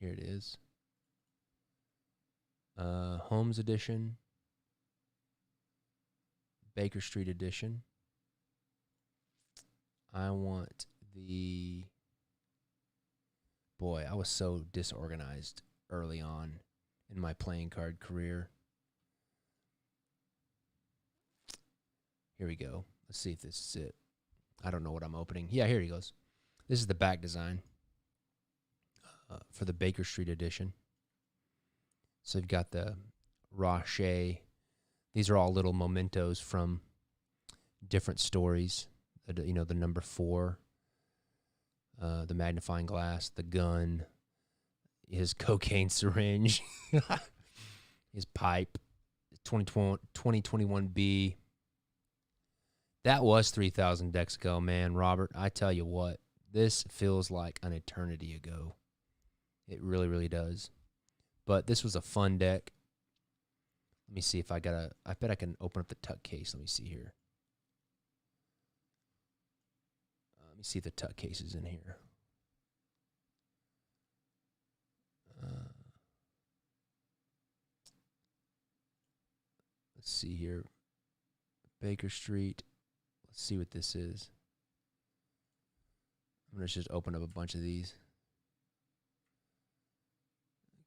Here it is. Holmes edition. Baker Street edition. I want the... Boy, I was so disorganized early on in my playing card career. Here we go. Let's see if this is it. I don't know what I'm opening. Yeah, here he goes. This is the back design for the Baker Street edition. So you've got the Rocher. These are all little mementos from different stories. The number 4, the magnifying glass, the gun, his cocaine syringe, his pipe, 2021B. That was 3,000 decks ago, man, Robert. I tell you what, this feels like an eternity ago. It really, really does. But this was a fun deck. Let me see if I bet I can open up the tuck case. Let me see here. Let me see if the tuck case is in here. Let's see here. Baker Street. Let's see what this is. I'm going to just open up a bunch of these.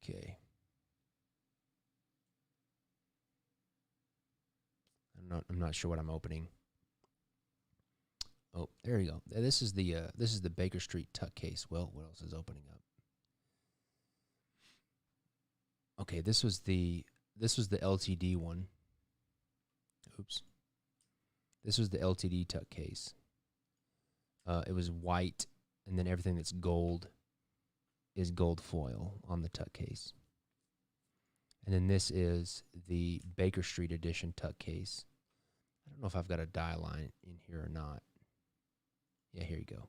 Okay. I'm not sure what I'm opening. Oh, there you go. This is the Baker Street tuck case. Well, what else is opening up? Okay, this was the LTD one. Oops. This was the LTD tuck case. It was white, and then everything that's gold is gold foil on the tuck case. And then this is the Baker Street edition tuck case. I don't know if I've got a die line in here or not. Yeah, here you go.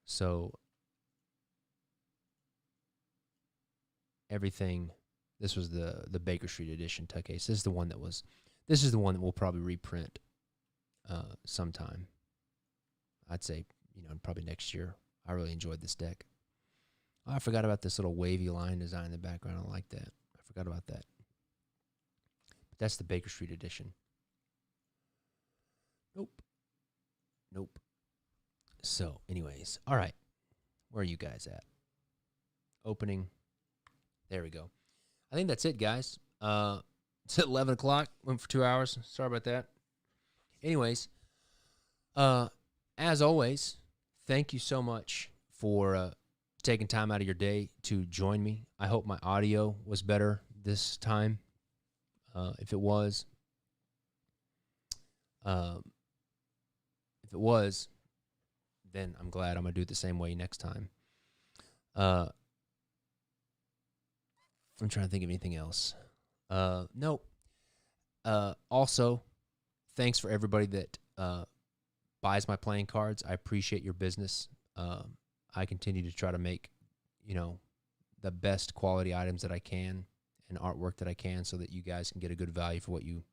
So everything, this was the Baker Street edition tuck case. This is the one that we'll probably reprint sometime. I'd say, probably next year. I really enjoyed this deck. Oh, I forgot about this little wavy line design in the background. I like that. I forgot about that. But that's the Baker Street edition. Nope. So, anyways, all right. Where are you guys at? Opening. There we go. I think that's it, guys. It's at 11 o'clock. Went for 2 hours. Sorry about that. Anyways, as always, thank you so much for taking time out of your day to join me. I hope my audio was better this time. If it was, then I'm glad. I'm going to do it the same way next time. I'm trying to think of anything else. No. Also, thanks for everybody that buys my playing cards. I appreciate your business. I continue to try to make, the best quality items that I can and artwork that I can so that you guys can get a good value for what you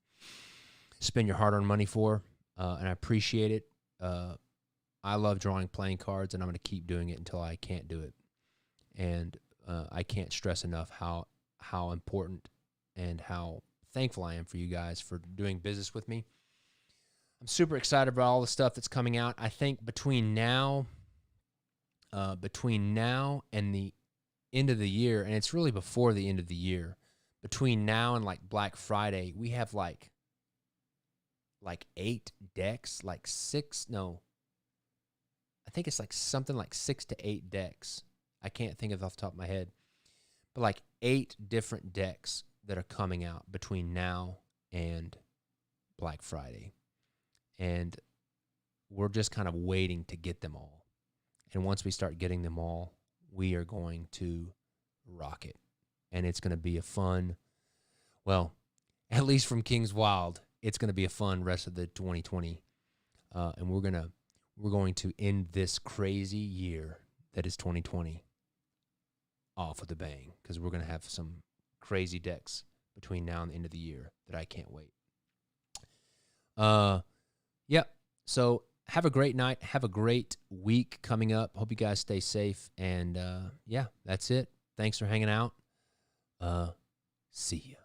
spend your hard-earned money for. And I appreciate it. I love drawing playing cards, and I'm going to keep doing it until I can't do it. And I can't stress enough how important and how thankful I am for you guys for doing business with me. I'm super excited about all the stuff that's coming out. I think between now and the end of the year, and it's really before the end of the year, between now and like Black Friday, we have like 8 decks, I think it's like something like 6 to 8 decks. I can't think of it off the top of my head, but like 8 different decks that are coming out between now and Black Friday. And we're just kind of waiting to get them all. And once we start getting them all, we are going to rock it. And it's going to be a fun, well, at least from King's Wild, it's going to be a fun rest of the 2020. And we're going to end this crazy year that is 2020 off with a bang, because we're going to have some crazy decks between now and the end of the year that I can't wait. Yep. So have a great night. Have a great week coming up. Hope you guys stay safe. And yeah, that's it. Thanks for hanging out. See ya.